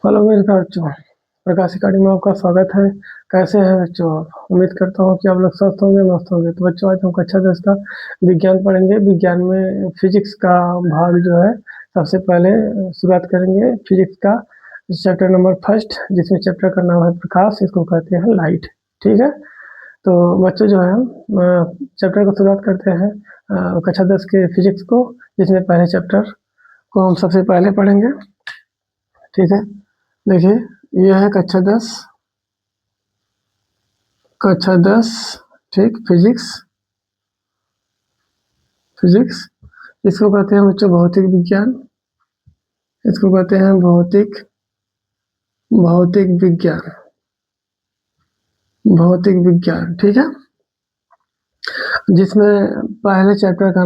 Hello मेरे बच्चों, प्रकाश academy में आपका स्वागत है। कैसे हैं बच्चों आप? उम्मीद करता हूँ कि आप लोग स्वस्थ होंगे, मस्त होंगे। तो बच्चों, आज हम कक्षा 10 का विज्ञान पढ़ेंगे। विज्ञान में फिजिक्स का भाग जो है, सबसे पहले शुरुआत करेंगे फिजिक्स का चैप्टर नंबर फर्स्ट, जिसमें चैप्टर का नाम है प्रकाश। इसको कहते हैं लाइट। ठीक है, तो बच्चों जो है हम चैप्टर को शुरुआत करते हैं कक्षा 10 के फिजिक्स को, जिसमें पहले चैप्टर को हम सबसे पहले पढ़ेंगे। ठीक है, देखिए, यह है कक्षा 10 ठीक, फिजिक्स। इसको कहते हैं बच्चों भौतिक विज्ञान। इसको कहते हैं भौतिक विज्ञान। ठीक है, जिसमें पहले चैप्टर का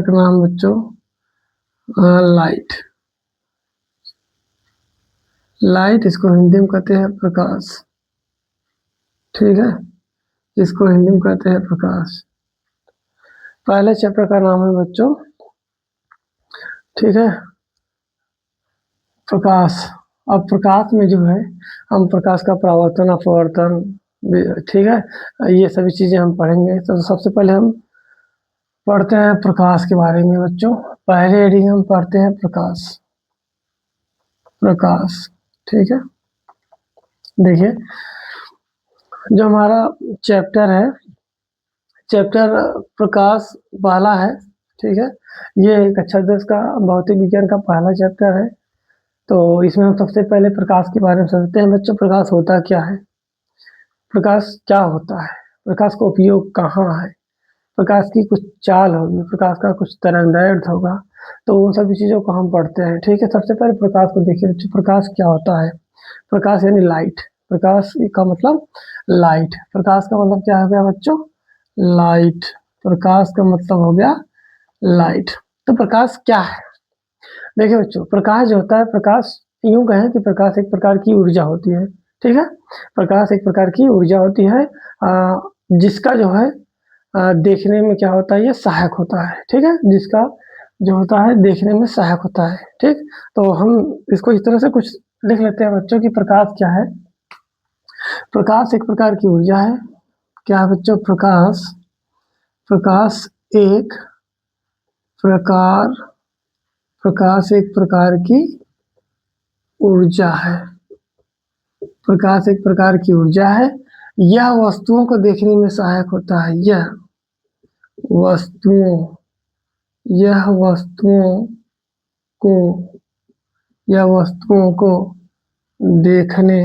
नाम बच्चों लाइट। इसको हिंदी में कहते हैं प्रकाश। ठीक है, इसको हिंदी में कहते हैं प्रकाश। पहले चैप्टर का नाम है बच्चों, ठीक है, प्रकाश। अब प्रकाश में जो है हम प्रकाश का परावर्तन, अपवर्तन, ठीक है, ये सभी चीजें हम पढ़ेंगे। तो सबसे पहले हम पढ़ते हैं प्रकाश के बारे में बच्चों। पहले हेडिंग हम पढ़ते हैं प्रकाश। ठीक है, देखिए, जो हमारा चैप्टर प्रकाश वाला है। ठीक है, ये कक्षा 10 का भौतिक विज्ञान का पहला चैप्टर है। तो इसमें हम सबसे पहले प्रकाश के बारे में समझते हैं बच्चों। प्रकाश होता क्या है, प्रकाश क्या होता है, प्रकाश का उपयोग कहाँ है, प्रकाश की कुछ चाल होगी, प्रकाश का कुछ तरंगदैर्घ्य होगा। तो उन सभी चीज़ों को हम पढ़ते हैं। ठीक है, सबसे पहले प्रकाश को देखिए बच्चों। प्रकाश क्या होता है? प्रकाश यानी लाइट। प्रकाश का मतलब लाइट। प्रकाश का मतलब क्या हो गया बच्चों? लाइट। प्रकाश का मतलब हो गया लाइट। तो प्रकाश क्या है? देखिए बच्चों, प्रकाश जो होता है, प्रकाश यूं कहें कि प्रकाश एक प्रकार की ऊर्जा होती है। ठीक है, प्रकाश एक प्रकार की ऊर्जा होती है, जिसका जो है देखने में क्या होता है, ये सहायक होता है। ठीक है, जिसका जो होता है देखने में सहायक होता है। ठीक, तो हम इसको इस तरह से कुछ लिख लेते हैं बच्चों कि प्रकाश क्या है। प्रकाश एक प्रकार की ऊर्जा है। क्या है बच्चों? प्रकाश एक प्रकार प्रकाश एक प्रकार की ऊर्जा है। प्रकाश एक प्रकार की ऊर्जा है। यह वस्तुओं को देखने में सहायक होता है। वस्तुओं यह को वस्तुओं को देखने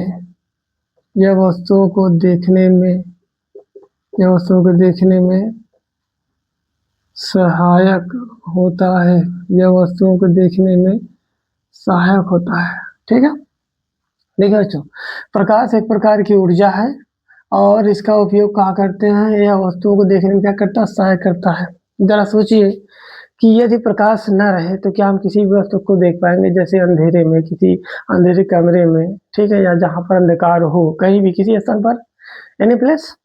यह वस्तुओं को देखने में सहायक होता है। यह वस्तुओं को देखने में सहायक होता है। ठीक है, देखिए बच्चों, प्रकाश एक प्रकार की ऊर्जा है और इसका उपयोग कहाँ करते हैं? यह वस्तुओं को देखने में क्या करता है? सहायक करता है। जरा सोचिए कि यदि प्रकाश न रहे तो क्या हम किसी भी वस्तु को देख पाएंगे? जैसे अंधेरे में, किसी अंधेरे कमरे में, ठीक है, या जहाँ पर अंधकार हो, कहीं भी किसी स्थान पर, एनी प्लेस,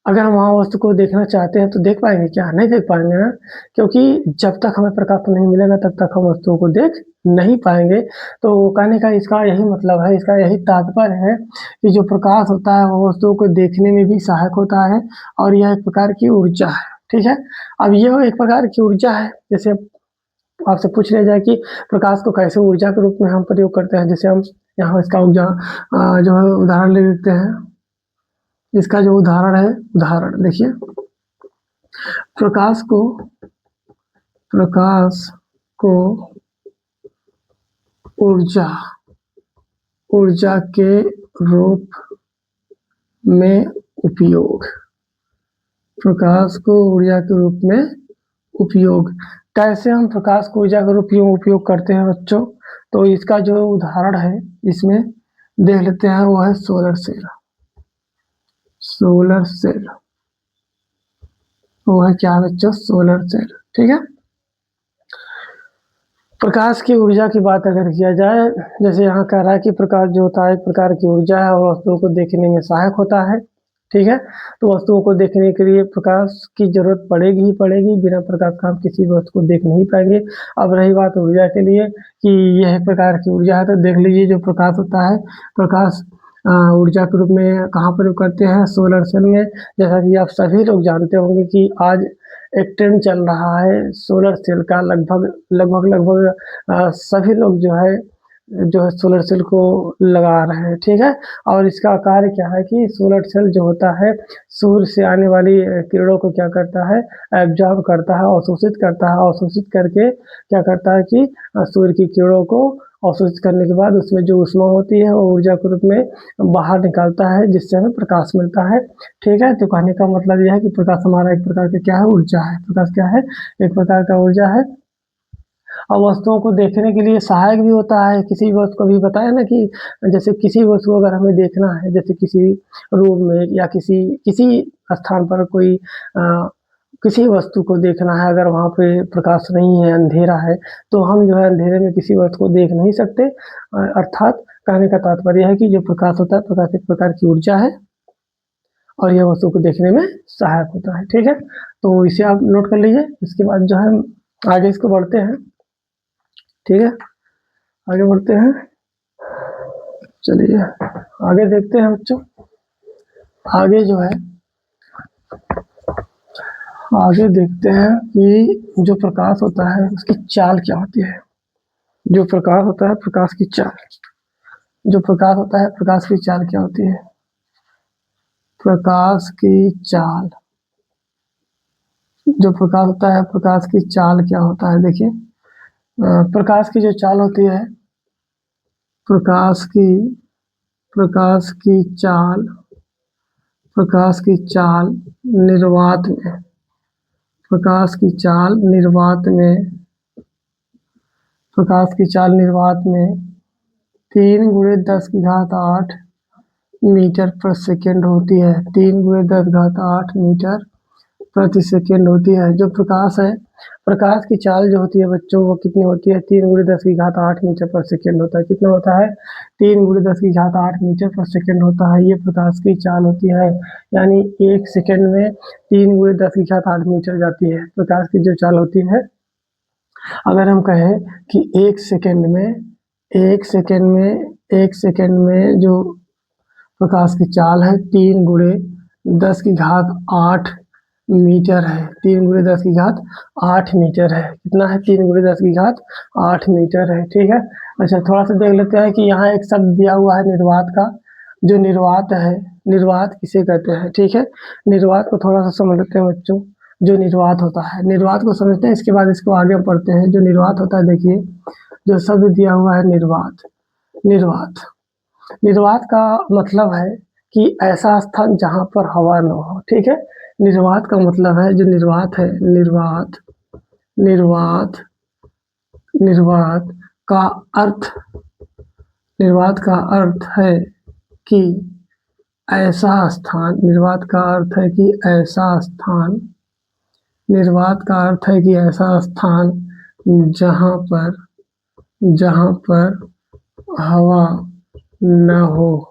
अगर हम वहाँ वस्तु को देखना चाहते हैं तो देख पाएंगे क्या? नहीं देख पाएंगे ना, क्योंकि जब तक हमें प्रकाश नहीं मिलेगा तब तक हम वस्तुओं को देख नहीं पाएंगे। तो कहने का इसका यही मतलब है, इसका यही तात्पर्य है कि जो प्रकाश होता है वो वस्तुओं को देखने में भी सहायक होता है और यह एक प्रकार की ऊर्जा है। ठीक है, अब यह एक प्रकार की ऊर्जा है। जैसे आपसे पूछ लिया जाए कि प्रकाश को कैसे ऊर्जा के रूप में हम प्रयोग करते हैं, जैसे हम यहाँ इसका ऊर्जा जो है उदाहरण ले लेते हैं। इसका जो उदाहरण देखिए, प्रकाश को ऊर्जा के रूप में उपयोग। प्रकाश को ऊर्जा के रूप में उपयोग। कैसे हम प्रकाश को ऊर्जा के रूप में उपयोग करते हैं बच्चों? तो इसका जो उदाहरण है इसमें देख लेते हैं, वो है सोलर सेल। वो है क्या बच्चों? Solar cell. ठीक है, प्रकाश की ऊर्जा की बात अगर किया जाए, जैसे यहाँ कह रहा है कि प्रकाश जो होता है एक प्रकार की ऊर्जा है और वस्तुओं को देखने में सहायक होता है। ठीक है। तो वस्तुओं को देखने के लिए प्रकाश की जरूरत पड़ेगी ही पड़ेगी, बिना प्रकाश का हम किसी भी वस्तु को देख नहीं पाएंगे। अब रही बात ऊर्जा के लिए कि यह प्रकार की ऊर्जा है, तो देख लीजिए जो प्रकाश होता है, प्रकाश ऊर्जा के रूप में कहाँ प्रयोग करते हैं, सोलर सेल में। जैसा कि आप सभी लोग जानते होंगे कि आज एक ट्रेंड चल रहा है सोलर सेल का, लगभग सभी लोग जो है सोलर सेल को लगा रहे हैं, ठीक है। और इसका कार्य क्या है कि सोलर सेल जो होता है सूर्य से आने वाली किरणों को क्या करता है, एब्जॉर्ब करता है, अवशोषित करता है। अवशोषित करके क्या करता है कि सूर्य की किरणों को अवशोषित करने के बाद उसमें जो ऊष्मा होती है वो ऊर्जा के रूप में बाहर निकालता है, जिससे हमें प्रकाश मिलता है, ठीक है। तो कहने का मतलब यह है कि प्रकाश हमारा एक प्रकार का क्या है, ऊर्जा है। प्रकाश क्या है, एक प्रकार का ऊर्जा है। और वस्तुओं को देखने के लिए सहायक भी होता है। किसी वस्तु को भी बताया ना कि जैसे किसी वस्तु को अगर हमें देखना है, जैसे किसी रूम में या किसी किसी स्थान पर कोई किसी वस्तु को देखना है, अगर वहाँ पे प्रकाश नहीं है, अंधेरा है, तो हम जो है अंधेरे में किसी वस्तु को देख नहीं सकते। अर्थात कहने का तात्पर्य है कि जो प्रकाश होता है, प्रकाश एक प्रकार की ऊर्जा है और यह वस्तु को देखने में सहायक होता है, ठीक है। तो इसे आप नोट कर लीजिए। इसके बाद जो है आगे इसको बढ़ते हैं, ठीक है। आगे बढ़ते हैं, चलिए आगे देखते हैं बच्चों। आगे जो है आगे देखते हैं कि जो प्रकाश होता है उसकी चाल क्या होती है। जो प्रकाश होता है, प्रकाश की चाल, जो प्रकाश होता है, प्रकाश की चाल क्या होती है। प्रकाश की चाल, जो प्रकाश होता है, प्रकाश की चाल क्या होता है। देखिए प्रकाश की जो चाल होती है, प्रकाश की प्रकाश की चाल, प्रकाश की चाल निर्वात में, प्रकाश की चाल निर्वात में, प्रकाश की चाल निर्वात में 3 × 10⁸ मीटर पर सेकेंड होती है। 3 × 10⁸ मीटर प्रति सेकेंड होती है। जो प्रकाश है, प्रकाश की चाल जो होती है बच्चों, वो कितनी होती है, 3 × 10⁸ मीटर पर सेकेंड होता है। कितना होता है, 3 × 10⁸ मीटर पर सेकेंड होता है। ये प्रकाश की चाल होती है, यानी एक सेकेंड में 3 × 10⁸ मीटर जाती है प्रकाश की जो चाल होती है। अगर हम कहें कि एक सेकेंड में जो प्रकाश की चाल है 3 × 10⁸ मीटर है। 3 × 10⁸ मीटर है। कितना है, 3 × 10⁸ मीटर है, ठीक है। अच्छा थोड़ा सा देख लेते हैं कि यहाँ एक शब्द दिया हुआ है निर्वात का। जो निर्वात है, निर्वात किसे कहते हैं, ठीक है। निर्वात को थोड़ा सा समझ लेते हैं बच्चों। जो निर्वात होता है, निर्वात को समझते हैं, इसके बाद इसको आगे पढ़ते हैं। जो निर्वात होता है, देखिए जो शब्द दिया हुआ है निर्वात, निर्वात, निर्वात का मतलब है कि ऐसा स्थान जहाँ पर हवा न हो, ठीक है। निर्वात का मतलब है, जो निर्वात है, निर्वात, निर्वात, निर्वात का अर्थ, निर्वात का अर्थ है कि ऐसा स्थान, निर्वात का अर्थ है कि ऐसा स्थान, निर्वात का अर्थ है कि ऐसा स्थान जहाँ पर हवा न हो,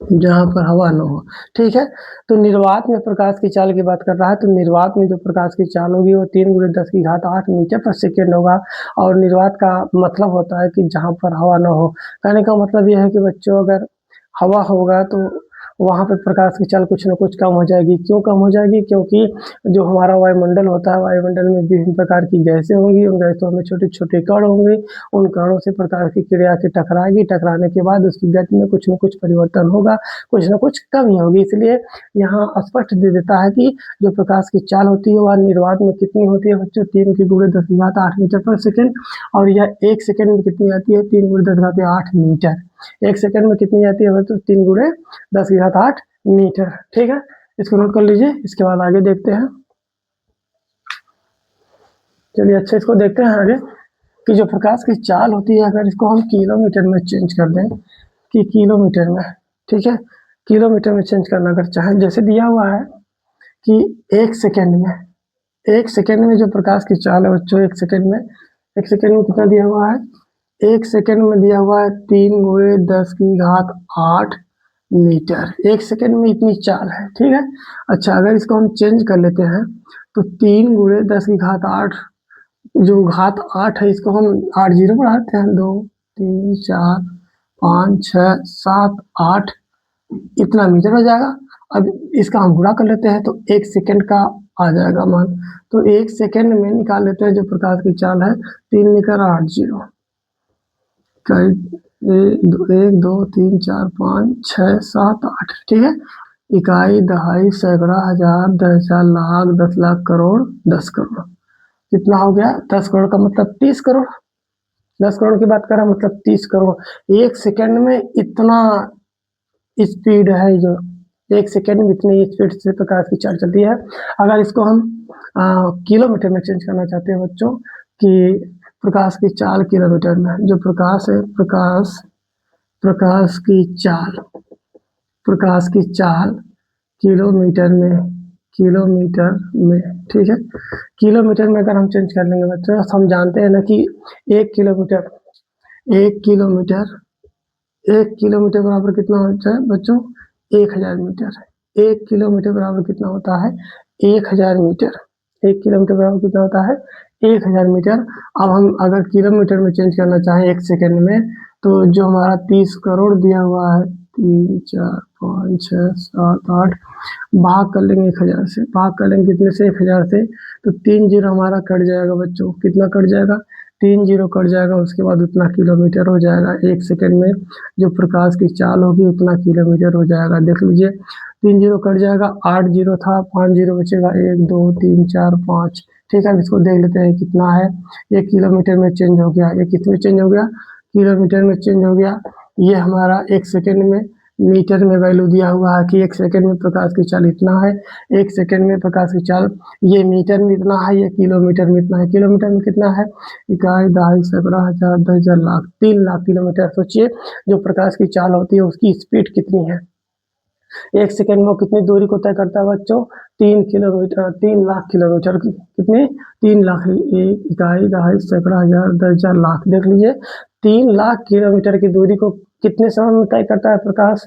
जहाँ पर हवा न हो, ठीक है। तो निर्वात में प्रकाश की चाल की बात कर रहा है, तो निर्वात में जो प्रकाश की चाल होगी वो 3 × 10⁸ मीटर पर सेकेंड होगा। और निर्वात का मतलब होता है कि जहाँ पर हवा न हो। कहने का मतलब यह है कि बच्चों अगर हवा होगा तो वहाँ पे प्रकाश की चाल कुछ न कुछ कम हो जाएगी। क्यों कम हो जाएगी, क्योंकि जो हमारा वायुमंडल होता है, वायुमंडल में विभिन्न प्रकार की गैसें होंगी, उन गैसों में छोटे छोटे कण होंगे। उन कणों से प्रकाश की किरण आके टकराएगी, टकराने के बाद उसकी गति में कुछ न कुछ परिवर्तन होगा, कुछ न कुछ कमी होगी। इसलिए यहाँ स्पष्ट दे देता है कि जो प्रकाश की चाल होती है वह निर्वात में कितनी होती है बच्चों, 3 × 10⁸ मीटर पर सेकेंड। और यह एक सेकेंड में कितनी आती है, 3 × 10⁸ मीटर। एक सेकेंड में कितनी आती है बच्चों, 3 × 10⁸ मीटर, ठीक है। इसको नोट कर लीजिए। इसके बाद आगे देखते हैं, चलिए अच्छा इसको देखते हैं आगे कि जो प्रकाश की चाल होती है, अगर इसको हम किलोमीटर में चेंज कर दें कि किलोमीटर में, ठीक है, किलोमीटर में चेंज करना अगर चाहें, जैसे दिया हुआ है कि एक सेकेंड में जो प्रकाश की चाल है बच्चों, एक सेकेंड में कितना दिया हुआ है, एक सेकेंड में दिया हुआ है 3 × 10⁸ मीटर। 1 सेकंड में इतनी चाल है, ठीक है। अच्छा, अगर इसको हम चेंज कर लेते हैं तो 3 गुणे 10 की घात 8, जो घात 8 है इसको हम 8 जीरो बढ़ाते हैं, 2 3 4 5 6 7 8, इतना मीटर हो जाएगा। अब इसका हम गुणा कर लेते हैं तो 1 सेकंड का आ जाएगा मान। तो 1 सेकंड में निकाल लेते हैं जो प्रकाश की चाल है, 3 निकल 8 जीरो, एक दो तीन चार पाँच छः सात आठ, ठीक है। इकाई, दहाई, सैकड़ा, हजार, 10,000, लाख, 10 लाख, करोड़, 10 करोड़। कितना हो गया? 10 करोड़ का मतलब 30 करोड़। 10 करोड़ की बात कर रहा मतलब 30 करोड़। 1 सेकंड में इतना स्पीड है जो 1 सेकंड में इतनी स्पीड से प्रकाश की चाल चलती है। अगर इसको हम किलोमीटर में चेंज करना चाहते हैं बच्चों, कि प्रकाश की चाल किलोमीटर में, जो प्रकाश है, प्रकाश की चाल, प्रकाश की चाल किलोमीटर में, ठीक है। किलोमीटर में अगर हम चेंज कर लेंगे बच्चों, तो हम जानते हैं ना कि 1 किलोमीटर 1 किलोमीटर 1 किलोमीटर बराबर कितना होता है बच्चों? 1000 मीटर। 1 किलोमीटर बराबर कितना होता है? 1000 मीटर। 1 किलोमीटर बराबर कितना होता है? 1000 मीटर। अब हम अगर किलोमीटर में चेंज करना चाहें 1 सेकंड में, तो जो हमारा 30 करोड़ दिया हुआ है, 3 4 5 6 7 8, भाग कर लेंगे 1000 से। भाग कर लेंगे कितने से? 1000 से। तो 3 जीरो हमारा कट जाएगा बच्चों। कितना कट जाएगा? 3 जीरो कट जाएगा। उसके बाद उतना किलोमीटर हो जाएगा। 1 सेकंड में जो प्रकाश की चाल होगी उतना किलोमीटर हो जाएगा। देख लीजिए, 3 जीरो कट जाएगा, 8 जीरो था, 5 जीरो बचेगा, 1 2 3 4 5, ठीक है। अब इसको देख लेते हैं कितना है। ये किलोमीटर में चेंज हो गया। ये किस में चेंज हो गया? किलोमीटर में चेंज हो गया। ये हमारा 1 सेकंड में मीटर में वैल्यू दिया हुआ है कि 1 सेकंड में प्रकाश की चाल इतना है। 1 सेकंड में प्रकाश की चाल, ये मीटर में इतना है, ये किलोमीटर में इतना है। किलोमीटर में कितना है? इकाई, दहाई, सैकड़ा, हजार, 10,000, लाख, 3 लाख किलोमीटर। सोचिए जो प्रकाश की चाल होती है उसकी स्पीड कितनी है। 1 सेकंड में वो कितनी दूरी को तय करता है बच्चों? 3 किलोमीटर, 3 लाख किलोमीटर की। कितनी? 3 लाख। एक इकाई, दहाई, सैकड़ा, हजार, 10,000, लाख। देख लीजिए, 3 लाख किलोमीटर की दूरी को कितने समय में तय करता है प्रकाश?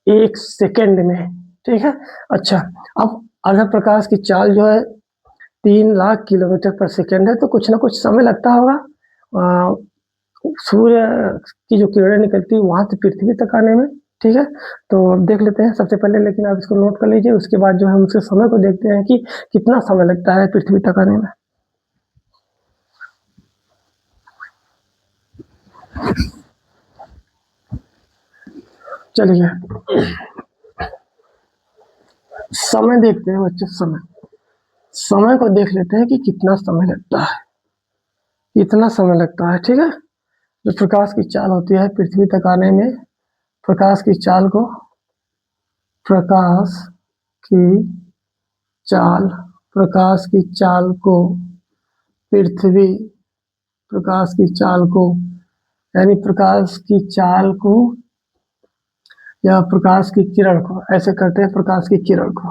1 सेकंड में, ठीक है। अच्छा, अब अगर प्रकाश की चाल जो है 3 लाख किलोमीटर पर सेकंड है, तो कुछ ना कुछ समय लगता होगा सूर्य की जो किरणें निकलती है वहां से पृथ्वी तक आने में, ठीक है। तो अब देख लेते हैं सबसे पहले, लेकिन आप इसको नोट कर लीजिए। उसके बाद जो है हम उसके समय को देखते हैं कि कितना समय लगता है पृथ्वी तक आने में। चलिए समय देखते हैं बच्चों। समय को देख लेते हैं कि कितना समय लगता है, कितना समय लगता है, ठीक है। जो प्रकाश की चाल होती है पृथ्वी तक आने में, प्रकाश की चाल को, प्रकाश की चाल, प्रकाश की चाल को पृथ्वी, प्रकाश की चाल को, यानी प्रकाश की चाल को या प्रकाश की किरण को, ऐसे करते हैं, प्रकाश की किरण को,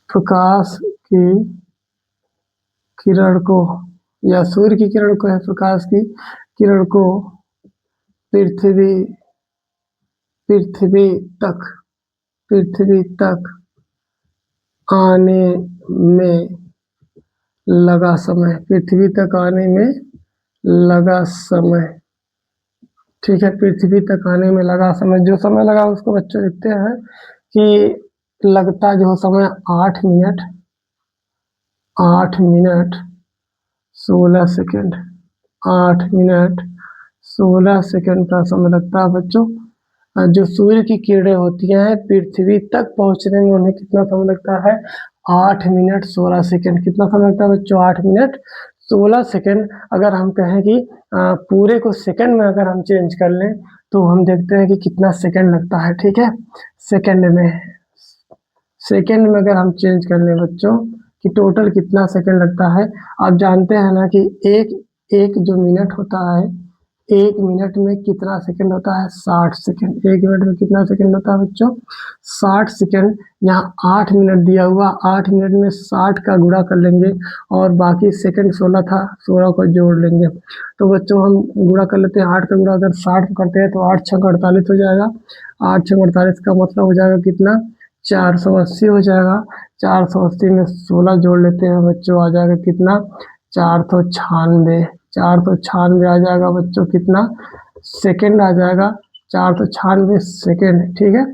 प्रकाश की किरण को या सूर्य की किरण को है, प्रकाश की किरण को पृथ्वी पृथ्वी तक पृथ्वी तक आने में लगा समय, पृथ्वी तक आने में लगा समय, ठीक है। पृथ्वी तक आने में लगा समय, जो समय लगा उसको बच्चे देखते हैं कि लगता जो समय 8 मिनट 16 सेकेंड, 8 मिनट 16 सेकेंड का समय लगता है बच्चों। जो सूर्य की किरणें होती हैं पृथ्वी तक पहुंचने में उन्हें कितना समय लगता है? 8 मिनट 16 सेकेंड। कितना समय लगता है बच्चों? 8 मिनट 16 सेकेंड। अगर हम कहें कि पूरे को सेकंड में अगर हम चेंज कर लें तो हम देखते हैं कि कितना सेकंड लगता है, ठीक है। सेकंड में अगर हम चेंज कर लें बच्चों कि टोटल कितना सेकंड लगता है। आप जानते हैं ना कि एक एक जो मिनट होता है, 1 मिनट में कितना सेकंड होता है? 60 सेकंड। 1 मिनट में कितना सेकंड होता है बच्चों? 60 सेकंड। यहाँ 8 मिनट दिया हुआ, 8 मिनट में 60 का गुणा कर लेंगे और बाकी सेकंड 16 था, 16 को जोड़ लेंगे। तो बच्चों हम गुणा कर लेते हैं, 8 का गुणा अगर 60 करते हैं तो 8 छः 48 हो जाएगा। 8 छः 48 का मतलब हो जाएगा कितना? 480 हो जाएगा। 480 में 16 जोड़ लेते हैं बच्चों, आ जाएगा कितना? 496। 496 आ जाएगा बच्चों कितना? सेकंड आ जाएगा। 496 सेकंड, ठीक है।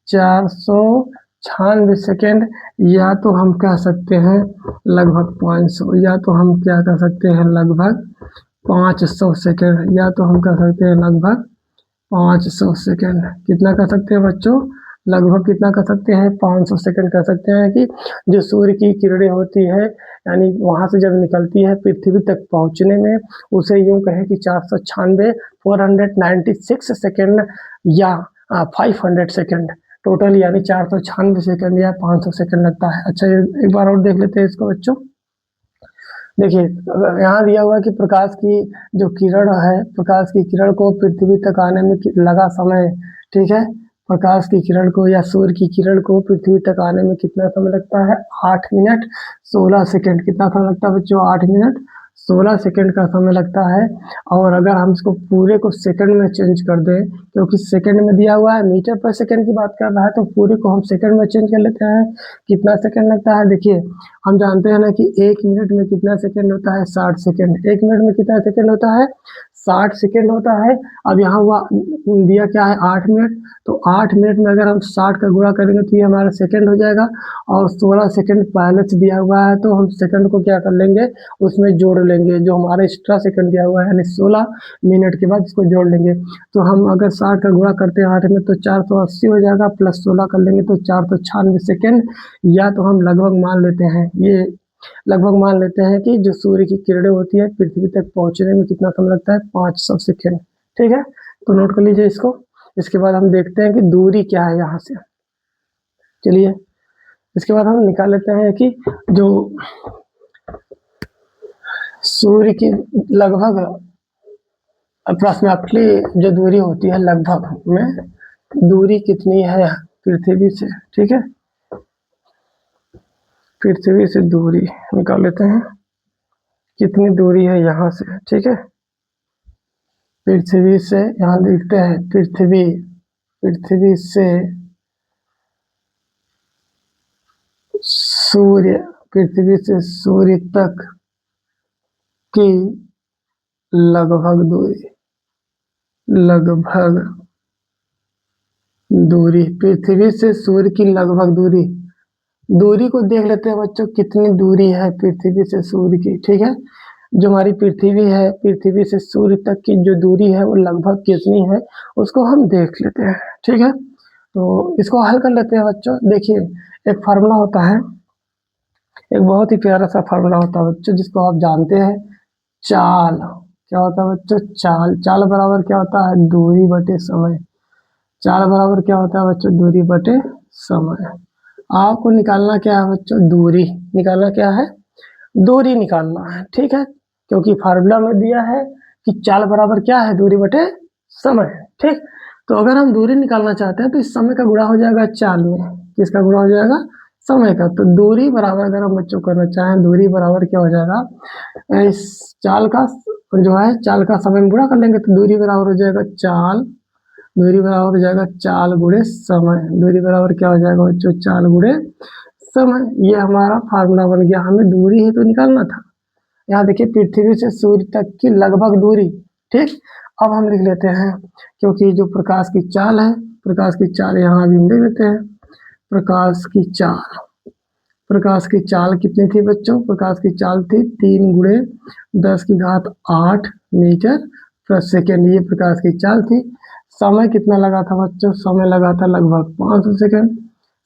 496 सेकंड, या तो हम कह सकते हैं लगभग 500, या तो हम क्या कह सकते हैं लगभग 500 सेकंड, या तो हम कह सकते हैं लगभग 500 सेकंड। कितना कह सकते हैं बच्चों? लगभग कितना कह सकते हैं? 500 सेकंड कह सकते हैं कि जो सूर्य की किरणें होती है, यानी वहां से जब निकलती है पृथ्वी तक पहुंचने में, उसे यूं कहें कि 496 496 सेकंड या 500 सेकंड टोटल, यानी 496 सेकंड या 500 सेकंड लगता है। अच्छा, एक बार और देख लेते हैं इसको बच्चों। देखिए, यहाँ दिया हुआ है कि प्रकाश की जो किरण है, प्रकाश की किरण को पृथ्वी तक आने में लगा समय, ठीक है। प्रकाश की किरण को या सूर्य की किरण को पृथ्वी तक आने में कितना समय लगता है? 8 मिनट 16 सेकंड। कितना समय लगता है बच्चों? 8 मिनट 16 सेकंड का समय लगता है। और अगर हम इसको पूरे को सेकंड में चेंज कर दें, क्योंकि सेकंड में दिया हुआ है, मीटर पर सेकंड की बात कर रहा है, तो पूरे को हम सेकंड में चेंज कर लेते हैं। कितना सेकंड लगता है? देखिए, हम जानते हैं ना कि 1 मिनट में कितना सेकंड होता है? 60 सेकंड। 1 मिनट में कितना सेकंड होता है? 60 सेकंड होता है। अब यहाँ हुआ दिया क्या है? 8 मिनट। तो 8 मिनट में अगर हम 60 का गुणा करेंगे तो ये हमारा सेकंड हो जाएगा, और 16 सेकंड पहले से दिया हुआ है, तो हम सेकंड को क्या कर लेंगे? उसमें जोड़ लेंगे, जो हमारा एक्स्ट्रा सेकंड दिया हुआ है, यानी 16 मिनट के बाद इसको जोड़ लेंगे। तो हम अगर 60 का गुणा करते हैं 8 में तो 480 हो जाएगा, प्लस 16 कर लेंगे तो 496 सेकंड। या तो हम लगभग मान लेते हैं, ये लगभग मान लेते हैं कि जो सूर्य की किरणें होती है पृथ्वी तक पहुंचने में कितना समय लगता है? 500 सेकंड, ठीक है। तो नोट कर लीजिए इसको। इसके बाद हम देखते हैं कि दूरी क्या है यहाँ से। चलिए, इसके बाद हम निकाल लेते हैं कि जो सूर्य की लगभग अप्रॉक्सीमेटली जो दूरी होती है, लगभग में दूरी कितनी है पृथ्वी से, ठीक है। पृथ्वी से दूरी निकाल लेते हैं, कितनी दूरी है यहाँ से, ठीक है। पृथ्वी से यहाँ लिखते हैं पृथ्वी से सूर्य, पृथ्वी से सूर्य तक की लगभग दूरी, पृथ्वी से सूर्य की लगभग दूरी को देख लेते हैं बच्चों, कितनी दूरी है पृथ्वी से सूर्य की, ठीक है। जो हमारी पृथ्वी है, पृथ्वी से सूर्य तक की जो दूरी है वो लगभग कितनी है, उसको हम देख लेते हैं, ठीक है। तो इसको हल कर लेते हैं बच्चों। देखिए, एक फार्मूला होता है, एक बहुत ही प्यारा सा फार्मूला होता है बच्चों, जिसको आप जानते हैं, चाल। क्या होता है बच्चों? चाल। चाल बराबर क्या होता है? दूरी बटे समय। चाल बराबर क्या होता है बच्चों? दूरी बटे समय। आपको निकालना क्या है बच्चों? दूरी निकालना क्या है? दूरी निकालना है, ठीक है। क्योंकि फार्मूला में दिया है कि चाल बराबर क्या है? दूरी बटे समय, ठीक। तो अगर हम दूरी निकालना चाहते हैं तो इस समय का गुणा हो जाएगा चाल में। किसका गुणा हो जाएगा? समय का। तो दूरी बराबर, अगर हम बच्चों करना चाहें, दूरी बराबर क्या हो जाएगा? इस चाल का जो है, चाल का समय में गुणा कर लेंगे तो दूरी बराबर हो जाएगा चाल। दूरी बराबर हो जाएगा चाल गुणे समय। दूरी बराबर क्या हो जाएगा बच्चों? चाल गुणे समय। ये हमारा फार्मूला बन गया। हमें दूरी ही तो निकालना था। यहाँ देखिए, पृथ्वी से सूर्य तक की लगभग दूरी, ठीक। अब हम लिख लेते हैं, क्योंकि जो प्रकाश की चाल है, प्रकाश की चाल यहाँ अभी हम लिख लेते हैं। प्रकाश की चाल, प्रकाश की चाल कितनी थी बच्चों? प्रकाश की चाल थी 3 गुणे 10 की घात 8 मीटर प्रति सेकेंड। ये प्रकाश की चाल थी। समय कितना लगा था बच्चों? समय लगा था लगभग 500 सेकेंड।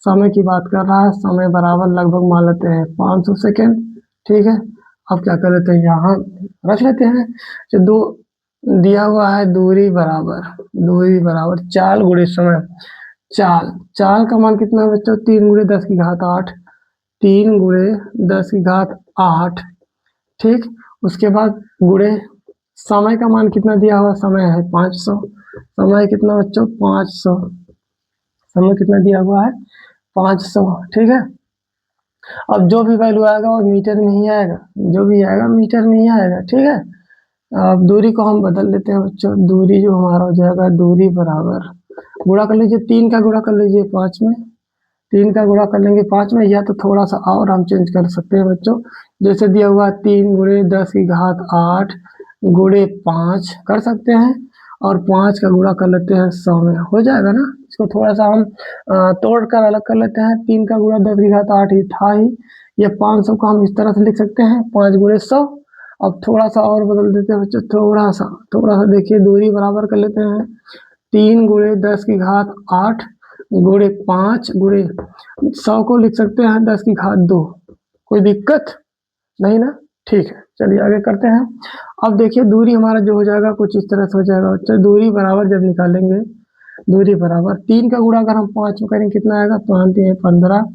समय की बात कर रहा है, समय बराबर लगभग मान लेते हैं 500 सेकेंड, ठीक है। अब क्या कर लेते हैं, यहाँ रख लेते हैं। जो दो दिया हुआ है, दूरी बराबर चाल गुणे समय। चाल का मान कितना है बच्चों? 3 गुणे 10 की घात 8। 3 गुणे 10 की घात 8, ठीक। उसके बाद गुणे समय का मान कितना दिया हुआ, समय है 500। समय कितना बच्चों, 500। समय कितना दिया हुआ है, 500। ठीक है, अब जो भी वैल्यू आएगा वो मीटर में ही आएगा, जो भी आएगा मीटर में ही आएगा। ठीक है, अब दूरी को हम बदल लेते हैं बच्चों। दूरी जो हमारा हो जाएगा, दूरी बराबर गुणा कर लीजिए, 3 का गुणा कर लीजिए 5 में। 3 का गुणा कर लेंगे 5 में, या तो थोड़ा सा और हम चेंज कर सकते हैं बच्चों। जैसे दिया हुआ 3 गुणे 10 की घात 8 गुणे 5 कर सकते हैं, और 5 का गुणा कर लेते हैं 100 में, हो जाएगा ना। इसको थोड़ा सा हम तोड़ कर अलग कर लेते हैं। 3 का गुणा 10 की घात 8 ही था ही, ये 500 को हम इस तरह से लिख सकते हैं, 5 गुणे 100। अब थोड़ा सा और बदल देते हैं बच्चों, थोड़ा सा देखिए, दूरी बराबर कर लेते हैं। 3 गुणे 10 की घात 8 गुणे 5 गुणे 100 को लिख सकते हैं 10 की घात 2। कोई दिक्कत नहीं ना, ठीक है। चलिए आगे करते हैं। अब देखिए दूरी हमारा जो हो जाएगा कुछ इस तरह से हो जाएगा बच्चों। दूरी बराबर जब निकालेंगे, दूरी बराबर 3 का गुणा अगर हम 5 में करेंगे कितना आएगा, 5 3 15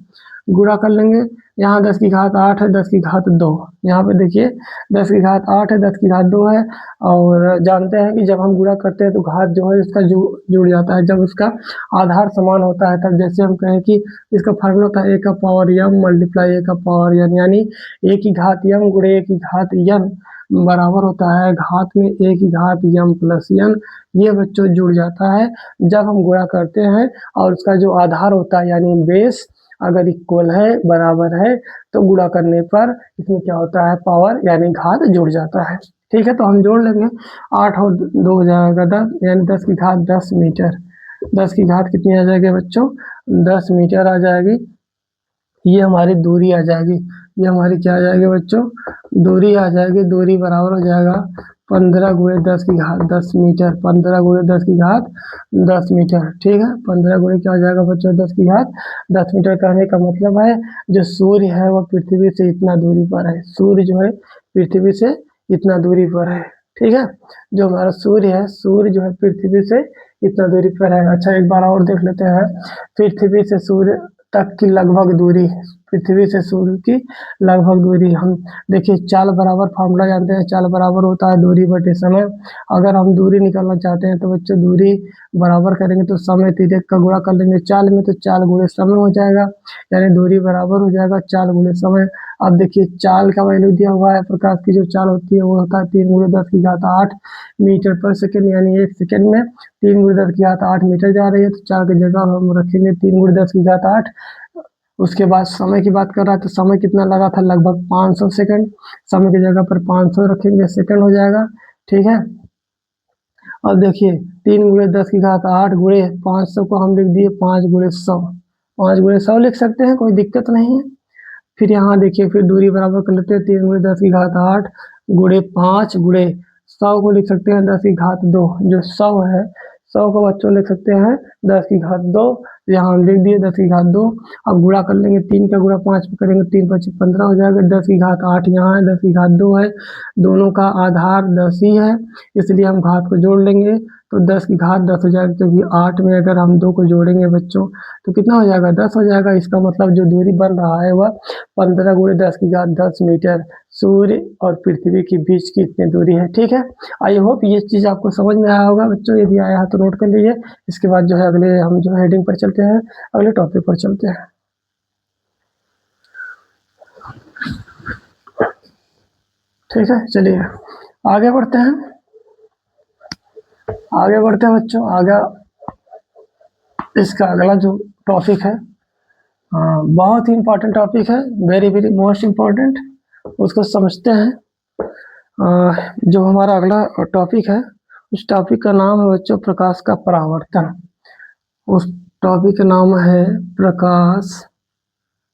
गुणा कर लेंगे। यहाँ 10 की घात 8 है, 10 की घात 2। यहाँ पे देखिए 10 की घात 8 है, 10 की घात 2 है, और जानते हैं कि जब हम गुणा करते हैं तो घात जो है इसका जुड़ जाता है जब उसका आधार समान होता है तब। जैसे हम कहें कि इसका फार्मूला होता है a का पावर m मल्टीप्लाई a का पावर n, यानी a की घात m गुणे a की घात n बराबर होता है घात में a की घात m प्लस n। ये बच्चों जुड़ जाता है जब हम गुणा करते हैं, और उसका जो आधार होता है यानी बेस अगर इक्वल है, बराबर है, तो गुणा करने पर इसमें क्या होता है, पावर यानी घात जुड़ जाता है। ठीक है, तो हम जोड़ लेंगे, 8 और 2 हो जाएगा 10, यानी 10 की घात 10 मीटर। 10 की घात कितनी आ जाएगी बच्चों, 10 मीटर आ जाएगी। ये हमारी दूरी आ जाएगी, ये हमारी क्या आ जाएगी बच्चों, दूरी आ जाएगी। दूरी बराबर हो जाएगा 15 गुणे 10 की घात 10 मीटर। 15 गुणे 10 की घात 10 मीटर। ठीक है, 15 गुणे क्या हो जाएगा बच्चों, 10 की घात 10 मीटर। कहने का मतलब है जो सूर्य है वो पृथ्वी से इतना दूरी पर है। सूर्य जो है पृथ्वी से इतना दूरी पर है। ठीक है, जो हमारा सूर्य है, सूर्य जो है पृथ्वी से इतना दूरी पर है। अच्छा, एक बार और देख लेते हैं। पृथ्वी से सूर्य तक की लगभग दूरी, पृथ्वी से सूर्य की लगभग दूरी, हम देखिए चाल बराबर फार्मूला जानते हैं, चाल बराबर होता है दूरी बटे समय। अगर हम दूरी निकालना चाहते हैं तो बच्चों दूरी बराबर करेंगे तो समय तिर्यक का गुणा कर लेंगे चाल में, तो चाल गुणे समय हो जाएगा, यानी दूरी बराबर हो जाएगा चाल गुणे समय। अब देखिए चाल का वैल्यू दिया हुआ है, प्रकाश की जो चाल होती है वो होता है 3 गुणे 10 की घात 8 मीटर पर सेकेंड, यानी 1 सेकेंड में 3 गुणे 10 की घात 8 मीटर जा रही है। तो चाल की जगह हम रखेंगे 3 गुणे 10 की घात 8। उसके बाद समय की बात कर रहा है तो समय कितना लगा था, लगभग 500 सेकंड। समय की जगह पर 500 रखेंगे, सेकंड हो जाएगा। ठीक है, अब देखिए 3 गुणे 10 की घात 8 गुणे 500 को हम लिख दिए 5 गुणे 100। 5 गुणे 100 लिख सकते हैं, कोई दिक्कत नहीं है। फिर यहाँ देखिए, फिर दूरी बराबर कर लेते हैं, 3 गुणे 10 की घात 8 गुणे 5 गुणे 100 को लिख सकते हैं 10 की घात 2। जो 100 है, 100 को बच्चों लिख सकते हैं 10 की घात 2। यहाँ हम लिख दिए 10 की घात 2। अब गुणा कर लेंगे, 3 का गुणा 5 में करेंगे, 3 5 15 हो जाएगा। 10 की घात 8 यहाँ है, 10 की घात 2 है, दोनों का आधार 10 ही है, इसलिए हम घात को जोड़ लेंगे तो 10 की घात 10 हो जाएगा, क्योंकि 8 में अगर हम 2 को जोड़ेंगे बच्चों तो कितना हो जाएगा, 10 हो जाएगा। इसका मतलब जो दूरी बन रहा है वह 15 गुणे 10 की घात 10 मीटर सूर्य और पृथ्वी के बीच की इतनी दूरी है। ठीक है, आई होप ये चीज़ आपको समझ में आया होगा बच्चों। यदि आया है तो नोट कर लीजिए। इसके बाद जो है अगले हम जो है हेडिंग पर चलते हैं, अगले टॉपिक पर चलते हैं। ठीक है, चलिए आगे बढ़ते हैं। आगे बढ़ते हैं बच्चों, आगे इसका अगला जो टॉपिक है, बहुत ही इंपॉर्टेंट टॉपिक है, वेरी वेरी मोस्ट इम्पॉर्टेंट। उसको समझते हैं। जो हमारा अगला टॉपिक है, उस टॉपिक का नाम है बच्चों प्रकाश का परावर्तन। उस टॉपिक का नाम है प्रकाश,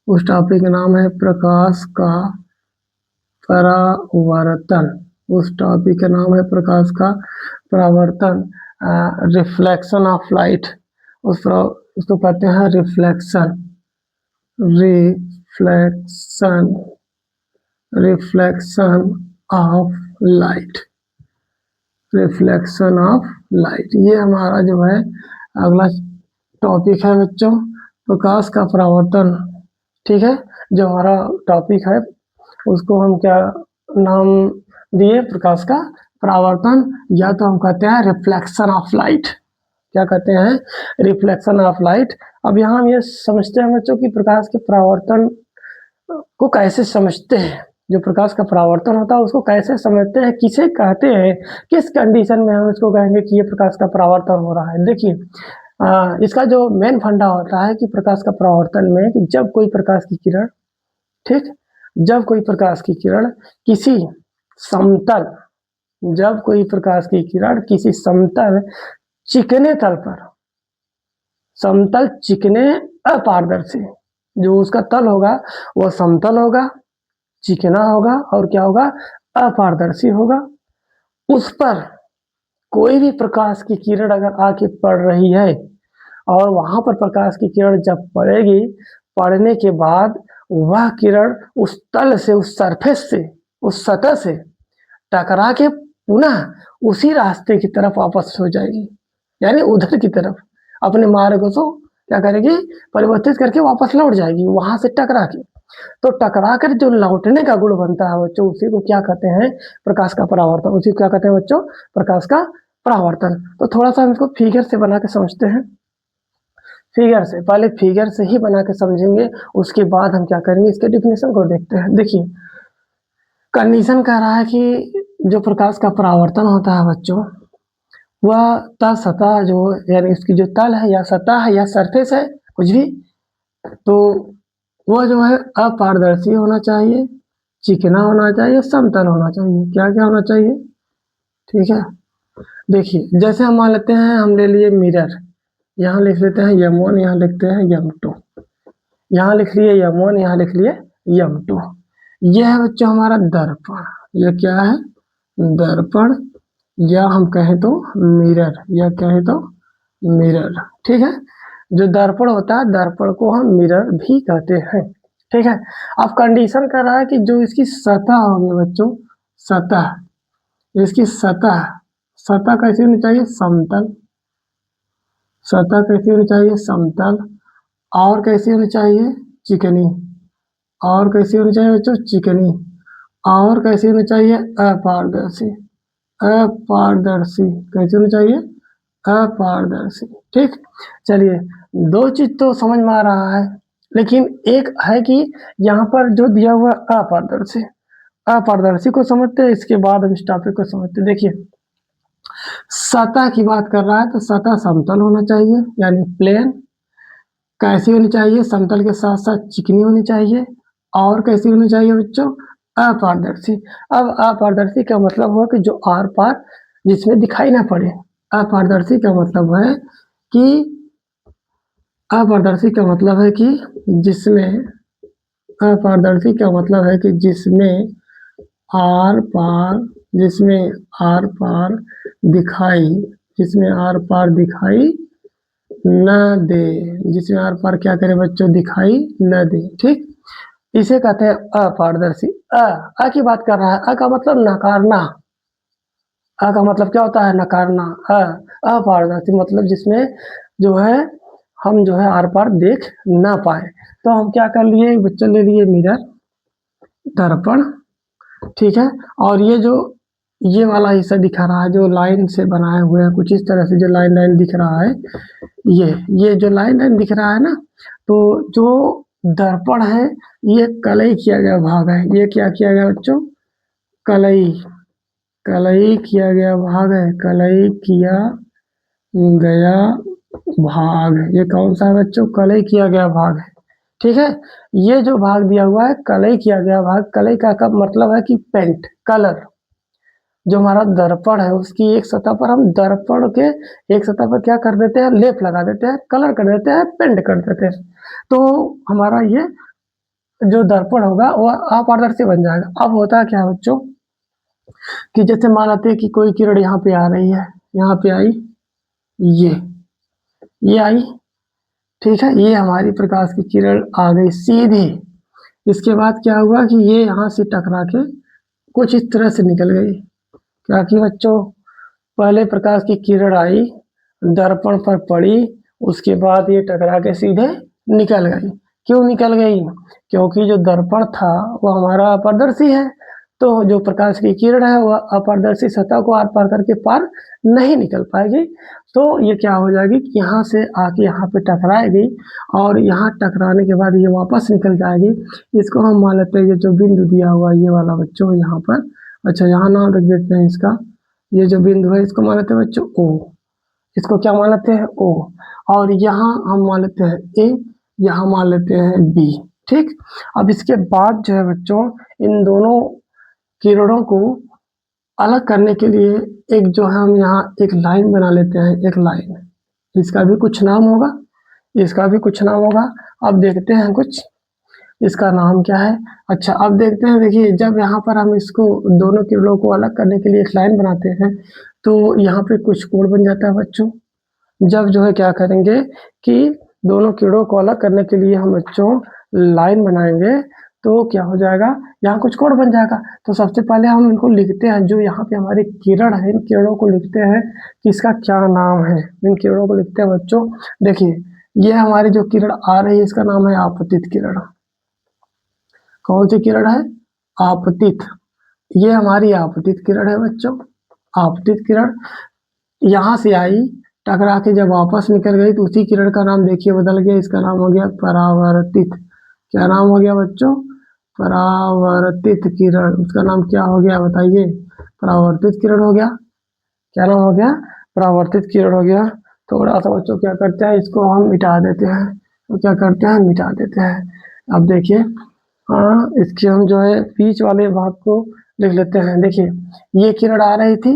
उस टॉपिक का नाम है प्रकाश का परावर्तन। उस टॉपिक का नाम है प्रकाश का परावर्तन, रिफ्लेक्शन ऑफ लाइट। उसको कहते हैं reflection, reflection, reflection of light, reflection of light. ये हमारा जो है अगला टॉपिक है बच्चों, प्रकाश का परावर्तन। ठीक है, जो हमारा टॉपिक है उसको हम क्या नाम दिए, प्रकाश का परावर्तन, या तो हम कहते हैं रिफ्लेक्शन ऑफ लाइट। क्या कहते हैं? Reflection of light. अब यहाँ हम ये समझते हैं बच्चों कि प्रकाश के परावर्तन को कैसे समझते हैं। जो प्रकाश का परावर्तन होता है उसको कैसे समझते हैं, किसे कहते हैं, किस कंडीशन में हम इसको कहेंगे कि ये प्रकाश का परावर्तन हो रहा है। देखिए इसका जो मेन फंडा होता है कि प्रकाश का परावर्तन में कि जब कोई प्रकाश की किरण, ठीक, जब कोई प्रकाश की किरण किसी समतल, जब कोई प्रकाश की किरण किसी समतल चिकने तल पर, समतल चिकने अपारदर्शी, जो उसका तल होगा वह समतल होगा, चिकना होगा और क्या होगा? अपारदर्शी होगा। उस पर कोई भी प्रकाश की किरण अगर आके पड़ रही है और वहां पर प्रकाश की किरण जब पड़ेगी, पड़ने के बाद वह किरण उस तल से, उस सरफेस से, उस सतह से टकरा के पुनः उसी रास्ते की तरफ वापस हो जाएगी, यानी उधर की तरफ अपने मार्ग को क्या करेगी? परिवर्तित करके वापस लौट जाएगी वहां से टकरा के। तो टकरा कर जो लौटने का गुण बनता है बच्चों, उसी को क्या कहते हैं? प्रकाश का परावर्तन। उसी को क्या कहते हैं बच्चों? प्रकाश का परावर्तन। तो थोड़ा सा हम इसको फिगर से बना के समझते हैं। फिगर से, पहले फिगर से ही बना के समझेंगे, उसके बाद हम क्या करेंगे? इसके डिफिनेशन को देखते हैं। देखिए कंडीशन कह रहा है कि जो प्रकाश का परावर्तन होता है बच्चों, वह तल सतह जो, यानी इसकी जो तल है या सतह है या सरफेस है कुछ भी, तो वह जो है अपारदर्शी होना चाहिए, चिकना होना चाहिए, समतल होना चाहिए। क्या क्या होना चाहिए? ठीक है, देखिए जैसे हम मान लेते हैं, हम ले लिए मिरर, यहाँ लिख लेते हैं m1, यहाँ लिखते हैं m2, यहाँ लिख लिए m1, यहाँ लिख लिए m2। यह है बच्चों हमारा दर्पण। यह क्या है? दर्पण, या हम कहें तो मिरर, या कहें तो मिरर। ठीक है, जो दर्पण होता है, दर्पण को हम मिरर भी कहते हैं। ठीक है, अब कंडीशन कर रहा है कि जो इसकी सतह होगी बच्चों, सतह, इसकी सतह, सतह कैसी होनी चाहिए? समतल। सतह कैसी होनी चाहिए? समतल। और कैसी होनी चाहिए? चिकनी। और कैसी होनी चाहिए बच्चों? चिकनी। और कैसी होनी चाहिए? अपारदर्शी। अपारदर्शी कैसी होनी चाहिए? अपारदर्शी। ठीक, चलिए दो चीज तो समझ में आ रहा है, लेकिन एक है कि यहाँ पर जो दिया हुआ अपारदर्शी, अपारदर्शी को समझते हैं, इसके बाद हम इस टॉपिक को समझते हैं। देखिए सतह की बात कर रहा है तो सतह समतल होना चाहिए, यानी प्लेन। कैसी होनी चाहिए? समतल के साथ साथ चिकनी होनी चाहिए। और कैसी होनी चाहिए बच्चों? अपारदर्शी। अब अपारदर्शी का मतलब हुआ कि जो आर पार जिसमें दिखाई ना पड़े। अपारदर्शी का मतलब है कि, अपारदर्शी का मतलब है कि जिसमें, अपारदर्शी का मतलब है कि जिसमें आर पार, जिसमें आर पार दिखाई, जिसमें आर पार दिखाई न दे, जिसमें आर पार क्या करे बच्चों? दिखाई न दे। ठीक, इसे कहते हैं अपारदर्शी। अ की बात कर रहा है, अ का मतलब नकारना। अ का मतलब क्या होता है? नकारना। अपारदर्शी मतलब जिसमें जो है हम जो है आर पार देख ना पाए। तो हम क्या कर लिए बच्चों? ले लिए मिरर, दर्पण। ठीक है, और ये जो ये वाला हिस्सा दिखा रहा है, जो लाइन से बनाए हुए हैं कुछ इस तरह से, जो लाइन लाइन दिख रहा है, ये जो लाइन लाइन दिख रहा है ना, तो जो दर्पण है ये कलई किया गया भाग है। ये क्या किया गया बच्चों? कलई, कलई किया गया भाग है, कलई किया गया भाग। ये कौन सा है बच्चों? कलई किया गया भाग है। ठीक है, ये जो भाग दिया हुआ है कलई किया गया भाग, कलई का मतलब है कि पेंट, कलर। जो हमारा दर्पण है उसकी एक सतह पर हम दर्पण के एक सतह पर क्या कर देते हैं? लेप लगा देते हैं, कलर कर देते हैं, पेंट कर देते हैं। तो हमारा ये जो दर्पण होगा वह अपारदर्शी बन जाएगा। अब होता क्या है बच्चों कि जैसे मान लेते हैं कि कोई किरण यहाँ पे आ रही है, यहाँ पे आई, ये आई। ठीक है, ये हमारी प्रकाश की किरण आ गई सीधी। इसके बाद क्या हुआ कि ये यहाँ से टकरा के कुछ इस तरह से निकल गई। क्या कि बच्चों, पहले प्रकाश की किरण आई, दर्पण पर पड़ी, उसके बाद ये टकरा के सीधे निकल गई। क्यों निकल गई? क्योंकि जो दर्पण था वो हमारा अपारदर्शी है, तो जो प्रकाश की किरण है वह अपारदर्शी सतह को आर पार करके पार नहीं निकल पाएगी। तो ये क्या हो जाएगी कि यहाँ से आके यहाँ पे टकराएगी और यहाँ टकराने के बाद ये वापस निकल जाएगी। इसको हम मान लेते हैं ये जो बिंदु दिया हुआ है ये वाला बच्चों यहाँ पर। अच्छा, यहाँ नाम रख देते हैं इसका, ये जो बिंदु है इसको मान लेते हैं बच्चों ओ। इसको क्या मान लेते हैं ओ। और यहाँ हम मान लेते हैं ए, यहाँ मान लेते हैं बी। ठीक, अब इसके बाद जो है बच्चों इन दोनों किरणों को अलग करने के लिए एक जो है हम यहाँ एक लाइन बना लेते हैं, एक लाइन। इसका भी कुछ नाम होगा, इसका भी कुछ नाम होगा। अब देखते हैं कुछ इसका नाम क्या है। अच्छा, अब देखते हैं, देखिए जब यहाँ पर हम इसको दोनों किरणों को अलग करने के लिए एक लाइन बनाते हैं तो यहाँ पे कुछ कोण बन जाता है बच्चों। जब जो है क्या करेंगे कि दोनों किरणों को अलग करने के लिए हम बच्चों लाइन बनाएंगे तो क्या हो जाएगा, यहाँ कुछ कोण बन जाएगा। तो सबसे पहले हम इनको लिखते हैं, जो यहाँ पे हमारी किरण है इन किरणों को लिखते हैं कि इसका क्या नाम है। इन किरणों को लिखते हैं बच्चों, देखिए ये हमारी जो किरण आ रही है इसका नाम है आपतित किरण। कौन सी किरण है, आपतित। ये हमारी आपतित किरण है बच्चों, आपतित किरण। यहाँ से आई, टकरा के जब वापस निकल गई तो उसी किरण का नाम देखिए बदल गया, इसका नाम हो गया परावर्तित। क्या नाम हो गया बच्चों, परावर्तित किरण। उसका नाम क्या हो गया बताइए, परावर्तित किरण हो गया। क्या नाम हो गया, परावर्तित किरण हो गया। थोड़ा सा बच्चों क्या करते हैं, इसको हम मिटा देते हैं। तो क्या करते हैं, मिटा देते हैं। अब देखिए हाँ, इसके हम जो है बीच वाले भाग को लिख लेते हैं। देखिए ये किरण आ रही थी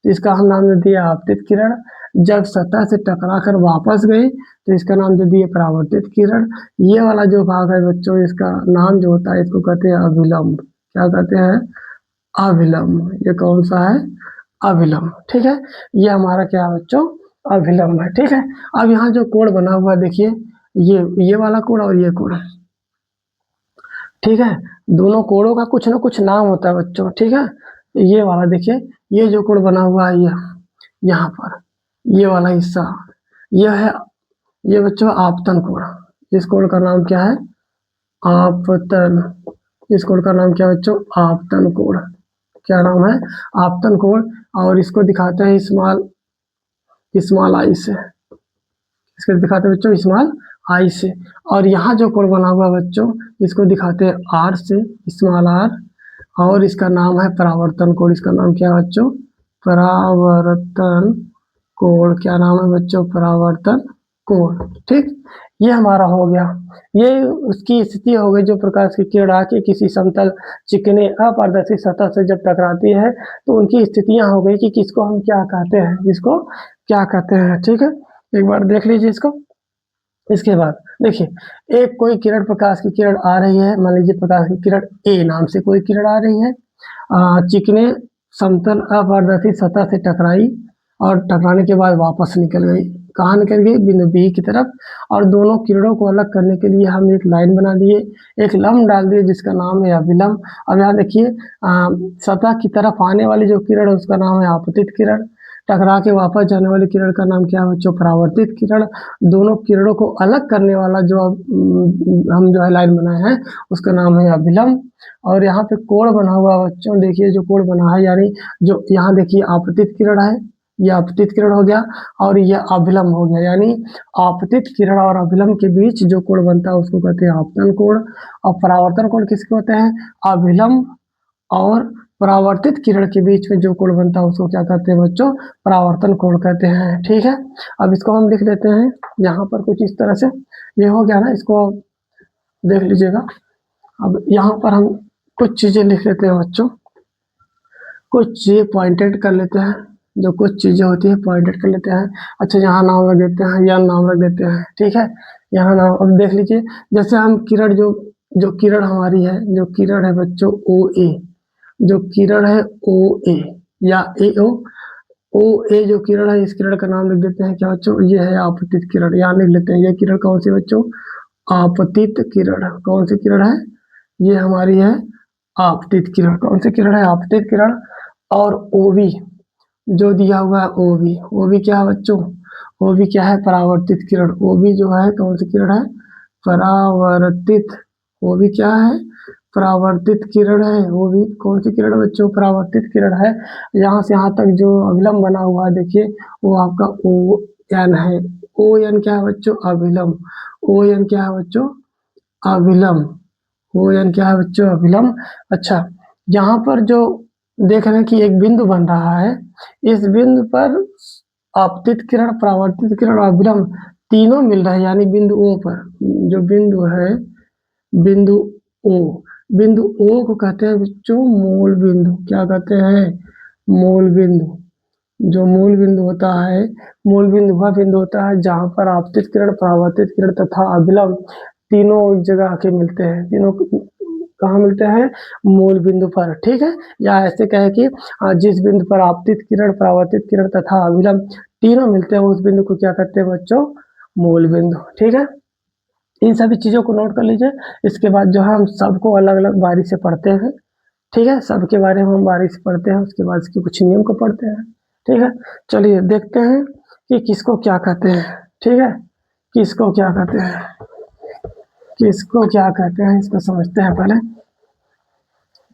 तो इसका हम नाम दे दिया आपतित किरण। जब सतह से टकरा कर वापस गई तो इसका नाम दे दिया परावर्तित किरण। ये वाला जो भाग है बच्चों इसका नाम जो होता है इसको कहते हैं अभिलंब। क्या कहते हैं, अभिलंब। ये कौन सा है, अभिलंब। ठीक है, ये हमारा क्या है बच्चों, अभिलंब है। ठीक है, अब यहाँ जो कोण बना हुआ है देखिए, ये वाला कोण और ये कोण। ठीक है, दोनों कोणों का कुछ ना कुछ नाम होता है बच्चों। ठीक है, ये वाला देखिए, ये जो कोण बना हुआ है ये यहाँ पर, ये वाला हिस्सा, ये है, ये बच्चों आपतन कोण। इस कोण का नाम क्या है, आपतन। इस कोण का नाम क्या है बच्चों, आपतन कोण। क्या नाम है, आपतन कोण। और इसको दिखाते हैं स्मॉल आई से। इसको दिखाते हैं बच्चों स्मॉल आई से। और यहाँ जो कोण बना हुआ बच्चों इसको दिखाते हैं आर से, स्मॉल आर। और इसका नाम है परावर्तन कोण। इसका नाम क्या है बच्चों, परावर्तन कोण। क्या नाम है बच्चों, परावर्तन कोण। ठीक, ये हमारा हो गया। ये उसकी स्थिति हो गई जो प्रकाश की किरण आके किसी समतल चिकने अपारदर्शी सतह से जब टकराती है तो उनकी स्थितियां हो गई कि किसको हम क्या कहते हैं, इसको क्या कहते हैं। ठीक है, एक बार देख लीजिए इसको। इसके बाद देखिए एक कोई किरण, प्रकाश की किरण आ रही है, मान लीजिए प्रकाश की किरण ए नाम से कोई किरण आ रही है, चिकने समतल अपारदर्शी सतह से टकराई और टकराने के बाद वापस निकल गई। कहाँ निकल गई, बिंदु बी की तरफ। और दोनों किरणों को अलग करने के लिए हम एक लाइन बना दिए, एक लंब डाल दिए जिसका नाम है अभिलंब। अब यहाँ देखिए सतह की तरफ आने वाली जो किरण है उसका नाम है आपतित किरण। टकरा के वापस जाने वाली किरण का नाम क्या है बच्चों, परावर्तित किरण। दोनों किरणों को अलग करने वाला जो हम जो है लाइन बनाए हैं उसका नाम है अभिलंब। और यहाँ पे कोण बना हुआ बच्चों, देखिए जो कोण बना है, यानी जो यहाँ देखिए आपतित किरण है, ये आपतित किरण हो गया और ये अभिलंब हो गया। यानी आपतित किरण और अभिलंब के बीच जो कोण बनता है उसको कहते हैं आपतन कोण। और परावर्तन कोण किसको कहते हैं, अभिलंब और परावर्तित किरण के बीच में जो कोण बनता है उसको क्या कहते हैं बच्चों, परावर्तन कोण कहते हैं। ठीक है, अब इसको हम लिख लेते हैं यहाँ पर कुछ इस तरह से। ये हो गया ना, इसको देख लीजिएगा। अब यहाँ पर हम कुछ चीजें लिख लेते हैं बच्चों, कुछ चीजें पॉइंटेड कर लेते हैं। जो कुछ चीजें होती है पॉइंटेड कर लेते हैं। अच्छा, यहाँ नाम रख देते हैं, यहाँ नाम रख देते हैं। ठीक है, यहाँ नाम। अब देख लीजिए जैसे हम किरण जो किरण हमारी है, जो किरण है बच्चों ओ ए, जो किरण है ओ ए या ए ओ, ओ ए जो किरण है इस किरण का नाम लिख देते हैं क्या बच्चों, ये है आपतित किरण। यहाँ लिख लेते हैं, ये किरण कौन सी बच्चों, आपतित किरण। कौन सी किरण है, ये हमारी है आपतित किरण। कौन सी किरण है, आपतित किरण। और ओ बी जो दिया हुआ है, ओ बी, ओ बी क्या है बच्चों, ओ बी क्या है, परावर्तित किरण। ओ बी जो है कौन सी किरण है, परावर्तित। ओ बी क्या है, परावर्तित किरण है, वो भी कौन सी किरण बच्चों, परावर्तित किरण है। यहाँ से यहाँ तक जो अभिलंब बना हुआ है देखिए, वो आपका ओ एन है। ओ एन क्या है बच्चों, अभिलंब। ओ एन क्या है बच्चों, अभिलंब। ओ एन क्या है बच्चों, अभिलंब। अच्छा, यहाँ पर जो देख रहे हैं कि एक बिंदु बन रहा है, इस बिंदु पर आपतित किरण, परावर्तित किरण और अभिलंब तीनों मिल रहे हैं, यानी बिंदु ओ पर जो बिंदु है, बिंदु ओ, बिंदु ओ को कहते हैं बच्चों मूल बिंदु। क्या कहते हैं, मूल बिंदु। जो मूल बिंदु होता है, मूल बिंदु वह बिंदु होता है जहाँ पर आपतित किरण, परावर्तित किरण तथा अभिलंब तीनों एक जगह आके मिलते हैं। तीनों कहाँ मिलते हैं, मूल बिंदु पर, ठीक है। या ऐसे कहे कि जिस बिंदु पर आपतित किरण, परावर्तित किरण तथा अभिलंब तीनों मिलते हैं, उस बिंदु को क्या कहते हैं बच्चों, मूल बिंदु, ठीक है। इन सभी चीज़ों को नोट कर लीजिए। इसके बाद जो है हम सबको अलग अलग बारी से पढ़ते हैं, ठीक है। सबके बारे में हम बारी से पढ़ते हैं, उसके बाद इसके कुछ नियम को पढ़ते हैं, ठीक है। चलिए देखते हैं कि किसको क्या कहते हैं, ठीक है। किसको क्या कहते हैं, किसको क्या कहते हैं, इसको समझते हैं पहले,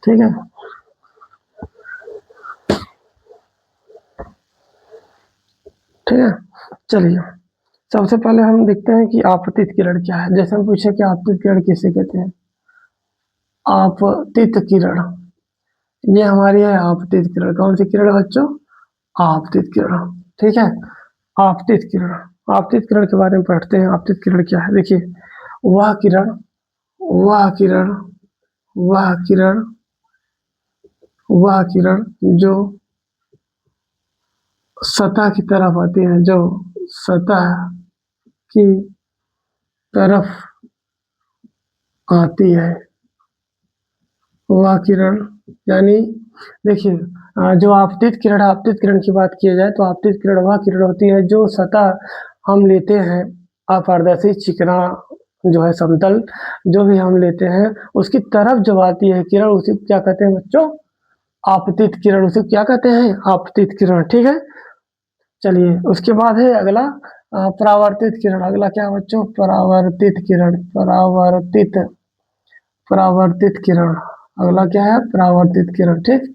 ठीक है। ठीक है, चलिए सबसे पहले हम देखते हैं कि आपतित किरण क्या है। जैसे हम पूछे कि आपतित किरण किसे कहते हैं, आपतित किरण, ये हमारी है आपतित किरण। कौन सी किरण बच्चों, आपतित किरण, ठीक है। आपतित किरण, आपतित किरण के बारे में पढ़ते हैं। आपतित किरण क्या है, देखिए, वह किरण, वह किरण, वह किरण, वह किरण जो सतह की तरफ आती है, जो सतह की तरफ आती है, वह किरण, यानी देखिए, जो आपतित किरण, आपतित किरण की बात की जाए तो आपतित किरण वह किरण होती है जो सतह हम लेते हैं, अपारदर्शी, चिकना जो है समतल, जो भी हम लेते हैं उसकी तरफ जब आती है किरण, उसे क्या कहते हैं बच्चों, आपतित किरण। उसे क्या कहते हैं, आपतित किरण, ठीक है। चलिए उसके बाद है अगला परावर्तित किरण। अगला क्या है बच्चों, परावर्तित किरण, परावर्तित, परावर्तित किरण। अगला क्या है, परावर्तित किरण, ठीक।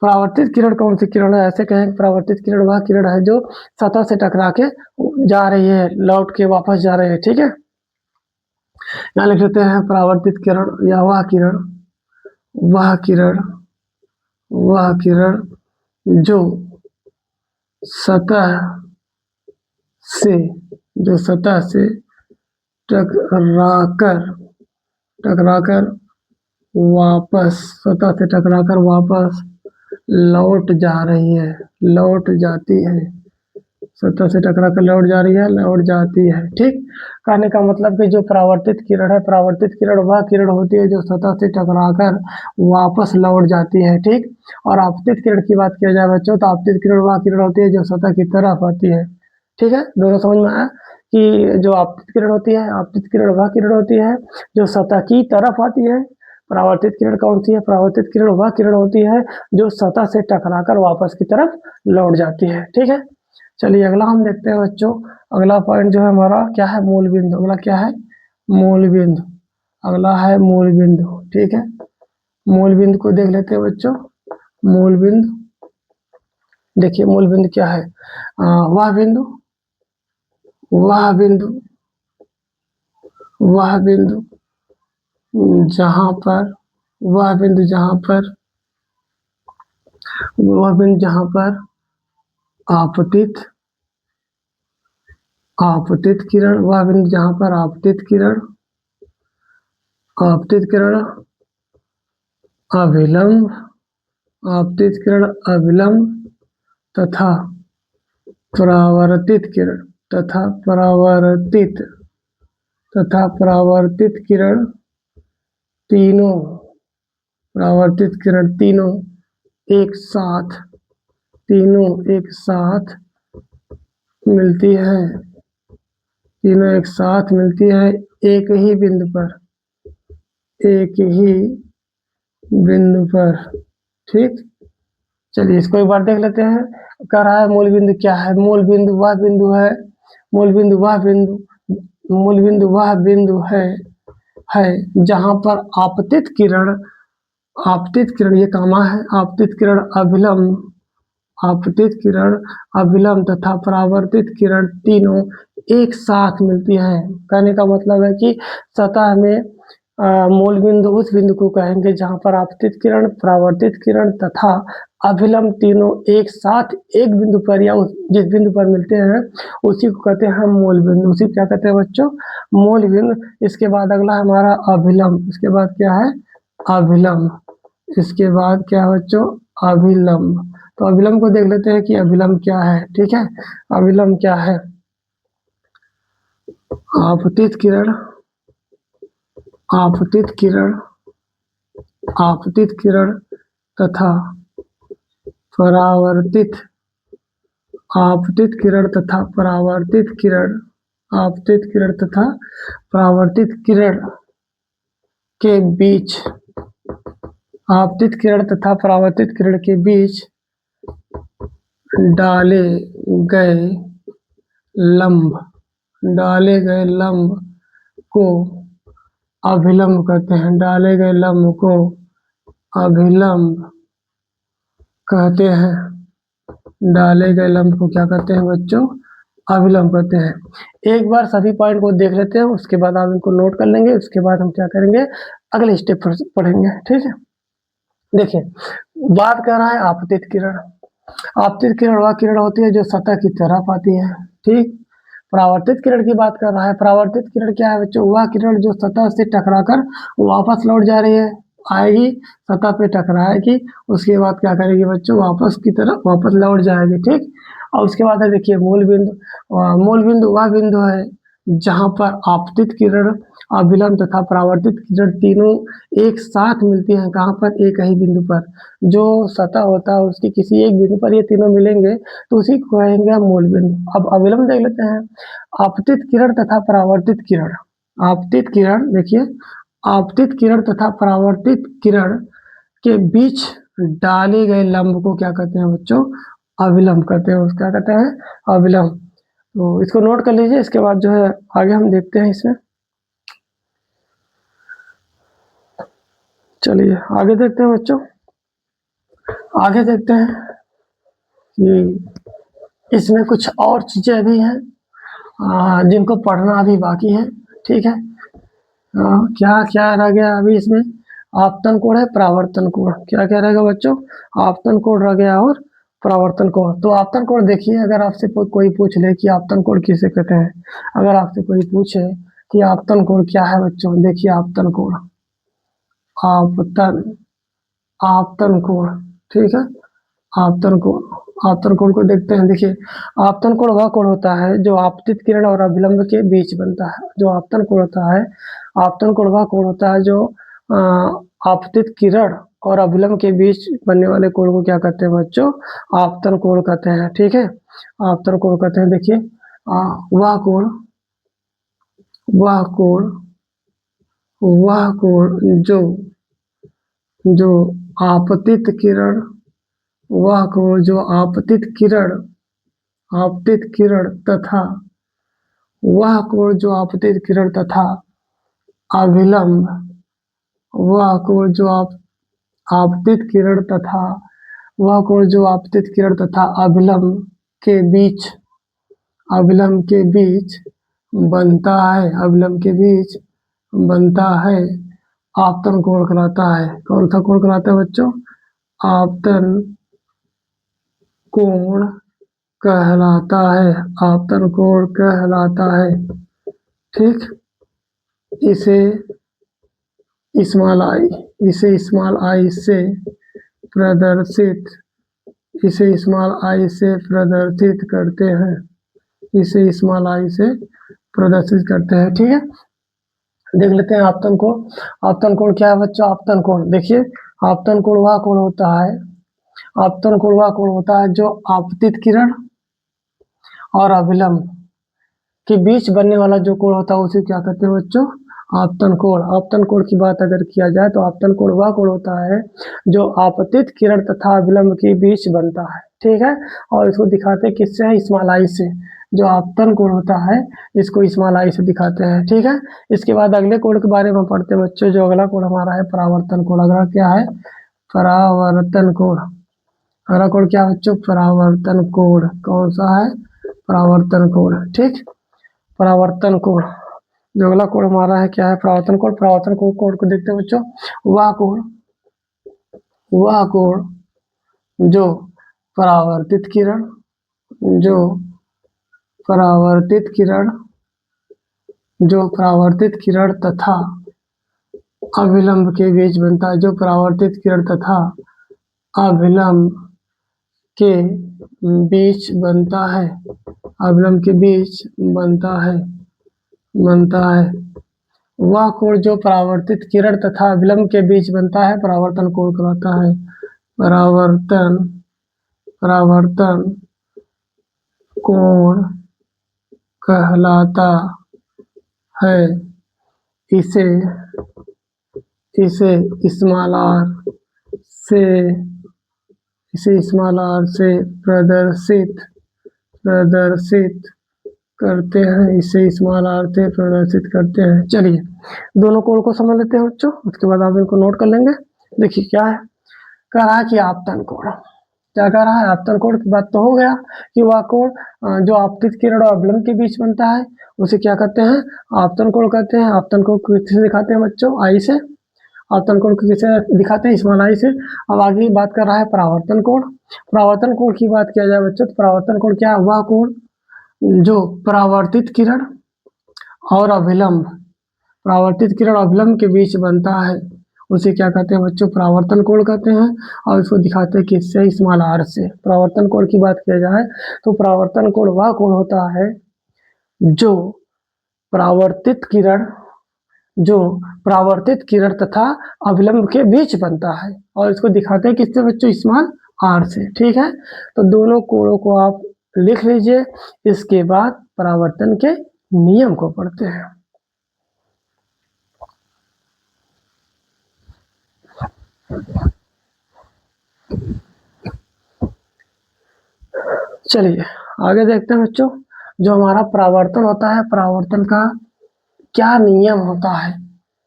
परावर्तित किरण कौन सी किरण है, ऐसे कहें परावर्तित किरण वह किरण है जो सतह से टकरा के जा रही है, लौट के वापस जा रही है, ठीक है। यहाँ लिख लेते हैं परावर्तित किरण या वह किरण, वह किरण, वह किरण जो सतह से, जो सतह से टकराकर, टकराकर वापस, सतह से टकराकर वापस लौट जा रही है, लौट जाती है, सतह से टकराकर लौट जा रही है, लौट जाती है, ठीक। कहने का मतलब कि जो परावर्तित किरण है, परावर्तित किरण वह किरण होती है जो सतह से टकराकर वापस लौट जाती है, ठीक। और आपतित किरण की बात किया जाए बच्चों, तो आपतित किरण वह किरण होती है जो सतह की तरफ आती है, ठीक है। दोनों समझ में आया कि जो आपतित किरण होती है, आपतित किरण वह किरण होती है जो सतह की तरफ आती है। परावर्तित किरण कौन सी है, परावर्तित किरण वह किरण होती है जो सतह से टकराकर वापस की तरफ लौट जाती है, ठीक है। चलिए अगला हम देखते हैं बच्चों। अगला पॉइंट जो है हमारा क्या है, मूल बिंदु। अगला क्या है, मूल बिंदु। अगला है मूल बिंदु, ठीक है। मूल बिंदु को देख लेते हैं बच्चों। मूल बिंदु, देखिए मूल बिंदु क्या है, वह बिंदु, वह बिंदु, वह बिंदु जहां पर, वह बिंदु जहां पर, वह बिंदु जहां पर आपतित, आपतित किरण, वह बिंदु जहां पर आपतित किरण, आपतित किरण अभिलंब, आपतित किरण अभिलंब तथा परावर्तित किरण, तथा परावर्तित, तथा परावर्तित किरण तीनों, परावर्तित किरण तीनों एक साथ, तीनों एक साथ मिलती है, तीनों एक साथ मिलती है एक ही बिंदु पर, एक ही बिंदु पर, ठीक। चलिए इसको एक बार देख लेते हैं। कह रहा है मूल बिंदु क्या है, मूल बिंदु वह बिंदु है, मूल बिंदु वह बिंदु, मूल बिंदु वह बिंदु है है जहाँ पर आपतित किरण ये कामा है, आपतित किरण अभिलंब तथा परावर्तित किरण तीनों एक साथ मिलती हैं। कहने का मतलब है कि सतह में मूल बिंदु उस बिंदु को कहेंगे जहाँ पर आपतित किरण, परावर्तित किरण तथा अभिलंब तीनों एक साथ एक बिंदु पर या जिस बिंदु पर मिलते हैं उसी को कहते हैं मूल बिंदु। उसी को क्या कहते हैं बच्चों? मूल बिंदु। इसके बाद अगला हमारा अभिलंब। इसके बाद क्या है? अभिलंब। इसके बाद क्या है बच्चों? अभिलंब। तो अभिलंब को देख लेते हैं कि अभिलंब क्या है। ठीक है, अभिलंब क्या है? आपतित किरण, आपतित किरण, आपतित किरण तथा परावर्तित, आपतित किरण तथा परावर्तित किरण, आपतित किरण तथा परावर्तित किरण के बीच, आपतित किरण तथा परावर्तित किरण के बीच डाले गए लंब, डाले गए लंब को अभिलंब कहते हैं। डाले गए लंब को अभिलंब कहते हैं। डाले गए लंब को क्या कहते हैं बच्चों? अभिलंब कहते हैं। एक बार सभी पॉइंट को देख लेते हैं, उसके बाद आप इनको नोट कर लेंगे। उसके बाद हम क्या करेंगे? अगले स्टेप पर पढ़ेंगे। ठीक है, देखिए बात कर रहा है आपतित किरण। आपतित किरण वह किरण होती है जो सतह की तरफ आती है। ठीक, परावर्तित किरण की बात कर रहा है। परावर्तित किरण क्या है बच्चों? वह किरण जो सतह से टकराकर वापस लौट जा रही है, आएगी सतह पे टकराएगी, उसके बाद क्या करेगी बच्चों? वापस की तरफ वापस लौट जाएगी। ठीक, और उसके बाद है देखिए मूल बिंदु। मूल बिंदु वह बिंदु है जहाँ पर आपतित किरण, अभिलंब तथा परावर्तित किरण तीनों एक साथ मिलती हैं। कहाँ पर? एक ही बिंदु पर। जो सतह होता है उसकी किसी एक बिंदु पर ये तीनों मिलेंगे तो उसी को कहेंगे हम मूल बिंदु। अब अभिलंब देख लेते हैं। आपतित किरण तथा परावर्तित किरण, आपतित किरण देखिए, आपतित किरण तथा परावर्तित किरण के बीच डाले गए लंब को क्या कहते हैं बच्चों? अभिलंब कहते हैं। क्या कहते हैं? अभिलंब। तो इसको नोट कर लीजिए। इसके बाद जो है आगे हम देखते हैं इसमें। चलिए आगे देखते हैं बच्चों। आगे देखते हैं कि इसमें कुछ और चीजें भी हैं जिनको पढ़ना अभी बाकी है। ठीक है, क्या क्या रह गया अभी इसमें? आपतन कोण है, परावर्तन कोण। क्या क्या रहेगा बच्चों? आपतन कोण रह गया और परावर्तन कोण। तो आपतन कोण देखिए, अगर आपसे कोई पूछ ले कि आपतन कोण किसे कहते हैं, अगर आपसे कोई पूछे कि आपतन कोण क्या है बच्चों, देखिए आपतन कोण, आपतन, आपतन कोण। ठीक है, आपतन कोण, आपतन कोण को देखते हैं। देखिए आपतन कोण वह कोण होता है जो आपतित किरण और अभिलंब के बीच बनता है। जो आपतन कोण होता है, आपतन कोण वह कोण होता है जो आपतित किरण और अभिलंब के बीच बनने वाले कोण को क्या कहते हैं बच्चों? आपतन कोण कहते हैं। ठीक है, आपतन कोण कहते हैं। देखिए वह कोण, वह कोण, वह कोण जो जो आपतित किरण, वह कोण जो आपतित किरण, आपतित किरण तथा, वह कोण जो आपतित किरण तथा अभिलंब, वह कोण जो आपतित किरण तथा, वह कोण जो आपतित किरण तथा अभिलंब के बीच, अभिलंब के बीच बनता है, अभिलंब के बीच बनता है, आपतन कोण कहलाता है। कौन सा कोण कहलाता है बच्चों? आपतन कोण कहलाता है, आपतन कोण कहलाता है। ठीक, इसे स्मॉल आई, इसे स्मॉल आई से प्रदर्शित, इसे स्मॉल आई से प्रदर्शित करते हैं, इसे स्मॉल आई से प्रदर्शित करते हैं। ठीक है, देख लेते हैं आपतन कोण। आपतन कोण क्या है बच्चों? आपतन कोण देखिए, आपतन कोण वह कोण होता है, आपतन कोण वह कोण होता है जो आपतित किरण और अभिलंब के बीच बनने वाला जो कोण होता है उसे क्या कहते हैं बच्चों? आपतन कोण। आपतन कोण की बात अगर किया जाए तो आपतन कोण वह कोण होता है जो आपतित किरण तथा अभिलंब के बीच बनता है। ठीक है, और इसको दिखाते किससे है? स्मॉल आई से। जो आपतन कोण होता है इसको स्मॉल आई से दिखाते हैं। ठीक है, इसके बाद अगले कोण के बारे में पढ़ते हैं बच्चों। जो अगला कोण हमारा है परावर्तन कोण। अगला क्या है? परावर्तन कोण। अगला कोण क्या है बच्चों? परावर्तन कोण। कौन सा है? परावर्तन कोण। ठीक, परावर्तन कोण। जो अगला कोण हमारा है क्या है? परावर्तन कोण। परावर्तन कोण को देखते हैं बच्चों। वह कोण जो परावर्तित किरण जो परावर्तित किरण जो परावर्तित किरण तथा अभिलंब के बीच बनता है। जो परावर्तित किरण तथा अभिलंब के बीच बनता है। अभिलंब के बीच बनता है। वह कोण जो परावर्तित किरण तथा अभिलंब के बीच बनता है परावर्तन कोण कहलाता है। परावर्तन कोण कहलाता है। इसे स्मॉल आर से प्रदर्शित करते हैं। इसे स्मॉल आर से प्रदर्शित करते हैं। चलिए दोनों कोण को समझ लेते हैं बच्चों, उसके बाद आप इनको नोट कर लेंगे। देखिए क्या है, कह रहा है कि आपतन कोण। क्या कह रहा है? आपतन कोण की बात तो हो गया कि वह कोण जो आपतित किरण और अभिलंब के बीच बनता है उसे क्या कहते हैं? आपतन कोण कहते हैं। आपतन कोण किससे दिखाते हैं बच्चों? आई से। आपतन कोण को किसे दिखाते हैं? स्मॉल आई से। अब आगे बात कर रहा है परावर्तन कोण। परावर्तन कोण की बात किया जाए बच्चों तो परावर्तन कोण क्या है? वह कोण जो परावर्तित किरण और अभिलंब के बीच बनता है उसे क्या कहते हैं बच्चों? परावर्तन कोण कहते हैं। और इसको दिखाते हैं किससे? स्मॉल आर से। परावर्तन कोण की बात किया जाए तो परावर्तन कोण वह कोण होता है जो परावर्तित किरण तथा अभिलंब के बीच बनता है। और इसको दिखाते हैं किससे बच्चों? स्मॉल आर से। ठीक है, तो दोनों कोणों को आप लिख लीजिए। इसके बाद परावर्तन के नियम को पढ़ते हैं। चलिए आगे देखते हैं बच्चों। जो हमारा परावर्तन होता है, परावर्तन का क्या नियम होता है?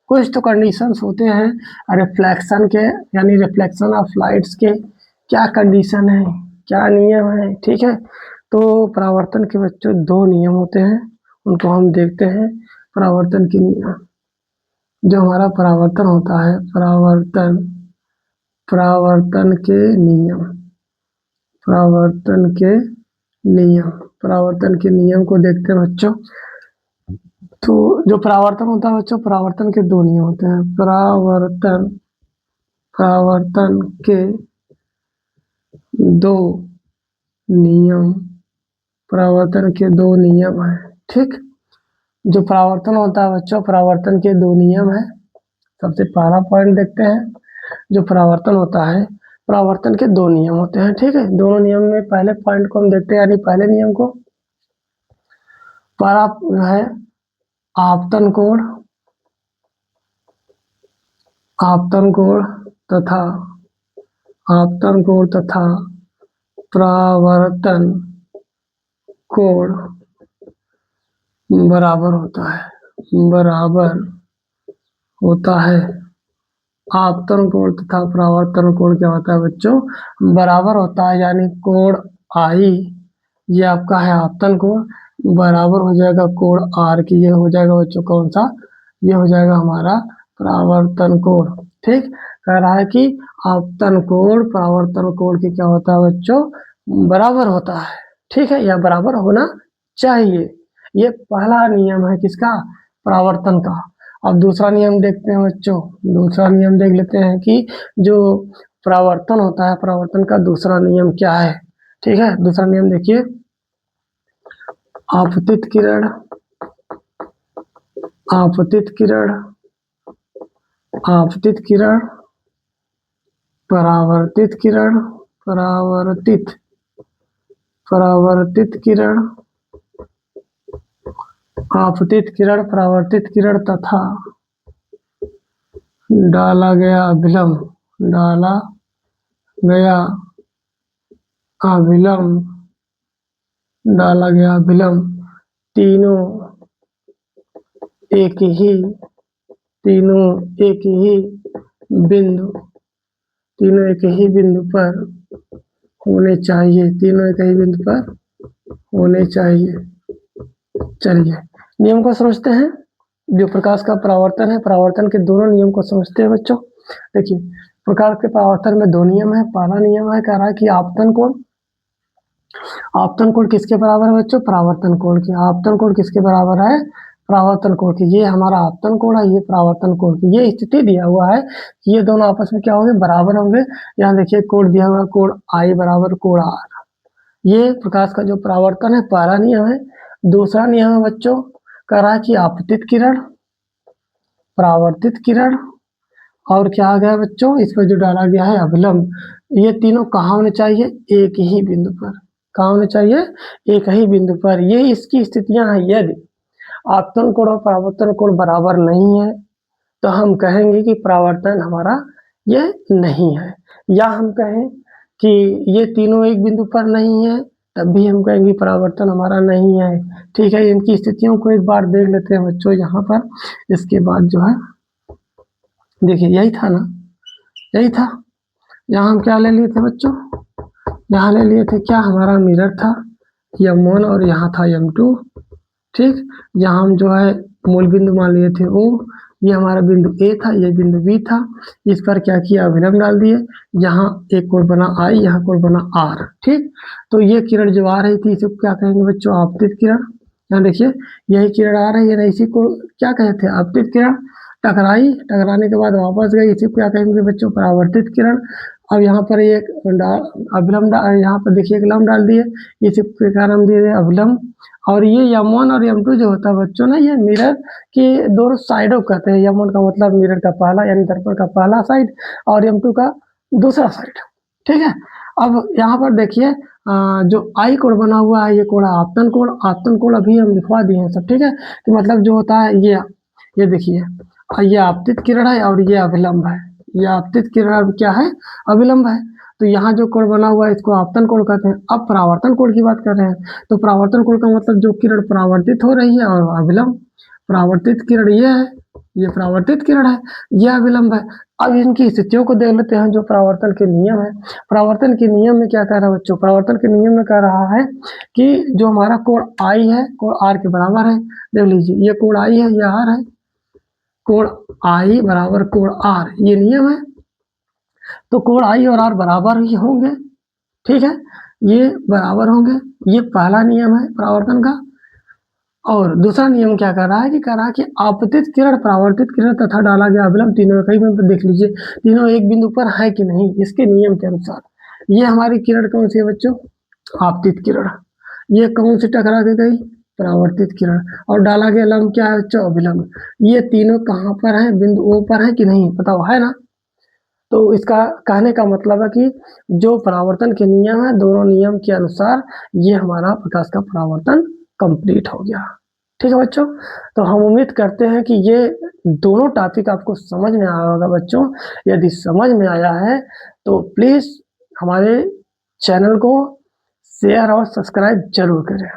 कुछ तो कंडीशंस होते हैं रिफ्लेक्शन के, यानी रिफ्लेक्शन ऑफ लाइट्स के क्या कंडीशन है, क्या नियम है। ठीक है, तो परावर्तन के बच्चों दो नियम होते हैं, उनको हम देखते हैं। परावर्तन के नियम। जो हमारा परावर्तन होता है, परावर्तन के नियम परावर्तन के नियम को देखते हैं बच्चों। तो जो परावर्तन होता है बच्चों, परावर्तन के दो नियम होते हैं। परावर्तन के दो नियम है। ठीक, जो परावर्तन होता है बच्चों, परावर्तन के दो नियम है। सबसे पहला पॉइंट देखते हैं। जो परावर्तन होता है, परावर्तन के दो नियम होते हैं। ठीक है, दोनों नियम में पहले पॉइंट को हम देखते हैं, यानी पहले नियम को। पहला है आपतन कोण तथा परावर्तन कोण बराबर होता है। आपतन कोण तथा परावर्तन कोण क्या होता है बच्चों? बराबर होता है, यानी कोण आई ये आपका है आपतन कोण, बराबर हो जाएगा कोण आर की। ये हो जाएगा बच्चों कौन सा? ये हो जाएगा हमारा परावर्तन कोण। ठीक, कह रहा है कि आपतन कोण परावर्तन कोण की क्या होता है बच्चों? बराबर होता है। ठीक है, या बराबर होना चाहिए। ये पहला नियम है किसका? परावर्तन का। अब दूसरा नियम देखते हैं बच्चों। दूसरा नियम देख लेते हैं कि जो परावर्तन होता है, परावर्तन का दूसरा नियम क्या है। ठीक है, दूसरा नियम देखिए। आपतित किरण परावर्तित किरण आपतित किरण परावर्तित किरण तथा डाला गया अभिलंब डाला गया अभिलंब तीनों एक ही बिंदु तीनों एक ही बिंदु पर होने चाहिए, तीनों एक ही बिंदु पर होने चाहिए। चलिए नियम को समझते हैं। जो प्रकाश का परावर्तन है, परावर्तन के दोनों नियम को समझते हैं बच्चों। देखिए प्रकाश के परावर्तन में दो नियम है। पहला नियम है, कह रहा है कि आपतन कोण किसके बराबर है बच्चों? परावर्तन कोण की। आपतन कोण किसके बराबर है? परावर्तन कोण की। ये हमारा आपतन कोण है, ये परावर्तन कोण की। ये स्थिति दिया हुआ है कि ये दोनों आपस में क्या होंगे? बराबर होंगे। यहाँ देखिए कोण दिया हुआ है, कोण आई बराबर कोण आर। ये प्रकाश का जो परावर्तन है पहला नियम है। दूसरा नियम है बच्चों, कह रहा है कि आपतित किरण, परावर्तित किरण और क्या आ गया बच्चों? इस पर जो डाला गया है अभिलंब, ये तीनों कहाँ होने चाहिए? एक ही बिंदु पर। कहाँ होने चाहिए? एक ही बिंदु पर। ये इसकी स्थितियां हैं। यदि आपतन कोण और परावर्तन कोण बराबर नहीं है तो हम कहेंगे कि परावर्तन हमारा ये नहीं है। या हम कहें कि ये तीनों एक बिंदु पर नहीं है, तब भी हम कहेंगे परावर्तन हमारा नहीं है। ठीक है, इनकी स्थितियों को एक बार देख लेते हैं बच्चों यहाँ पर। इसके बाद जो है देखिए यही था ना, यही था। यहाँ हम क्या ले लिए थे बच्चों? यहाँ ले लिए थे क्या? हमारा मिरर था M1 और यहाँ था M2। ठीक, यहाँ हम जो है मूल बिंदु मान लिए थे O। ये हमारा बिंदु A था, ये बिंदु B था। इस पर क्या किया? अभिलंब डाल दिए। यहाँ एक कोण बना I, यहाँ कोण बना R। ठीक, तो ये किरण जो आ रही थी इसे क्या कहेंगे बच्चों? आपतित किरण। यहाँ देखिए यही किरण आ रही है, इसी को क्या कहते हैं? आपतित किरण। टकराई, टकराने के बाद वापस गई, इसी को क्या कहेंगे बच्चों? परावर्तित किरण। अब यहाँ पर एक अभिलंब, यहाँ पर देखिए एक लंब डाल दिए, इसी का नाम दिए अभिलंब। और ये M1 और M2 जो होता है बच्चों ना, ये मिरर के दोनों साइडों को कहते हैं। M1 का मतलब मिरर का पहला यानी दर्पण का पहला साइड और M2 का दूसरा साइड। ठीक है, अब यहाँ पर देखिए जो आई कोण बना हुआ है, ये कोण है आपतन कोण। आपतन कोण अभी हम लिखवा दिए हैं सब। ठीक है, तो मतलब जो होता है ये देखिए ये आपतित किरण है और ये अभिलंब है। ये आपतित किरण अब क्या है? अभिलंब है। तो यहाँ जो कोण बना हुआ है इसको आपतन कोण कहते हैं। अब परावर्तन कोण की बात कर रहे हैं, तो परावर्तन कोण का मतलब जो किरण परावर्तित हो रही है, और अभिलंब परावर्तित किरण ये है, ये परावर्तित किरण है, ये अभिलंब है। अब इनकी स्थितियों को देख लेते हैं जो परावर्तन के नियम है। परावर्तन के नियम में क्या कह रहा है बच्चों? परावर्तन के नियम में कह रहा है कि जो हमारा कोण आई है, कोण आर के बराबर है। देख लीजिए ये कोण आई है, ये आर है। कोण आई बराबर कोण आर, ये नियम है। तो कोण आई और आर बराबर ही होंगे। ठीक है, ये बराबर होंगे। ये पहला नियम है परावर्तन का। और दूसरा नियम क्या कर रहा है कि कह रहा है कि आपतित किरण, परावर्तित किरण तथा डाला गया अभिलंब तीनों कई बिंदु देख लीजिए, तीनों एक बिंदु पर है कि नहीं, इसके नियम के अनुसार। ये हमारी किरण कौन सी है बच्चों? आपतित किरण। ये कौन सी टकरा के गई? परावर्तित किरण। और डाला गया लंब क्या है बच्चों? अभिलंब। ये तीनों कहाँ पर है? बिंदु O पर है कि नहीं? बताओ, है ना? तो इसका कहने का मतलब है कि जो परावर्तन के नियम है, दोनों नियम के अनुसार ये हमारा प्रकाश का परावर्तन कंप्लीट हो गया। ठीक है बच्चों, तो हम उम्मीद करते हैं कि ये दोनों टॉपिक आपको समझ में आया होगा बच्चों। यदि समझ में आया है तो प्लीज़ हमारे चैनल को शेयर और सब्सक्राइब जरूर करें।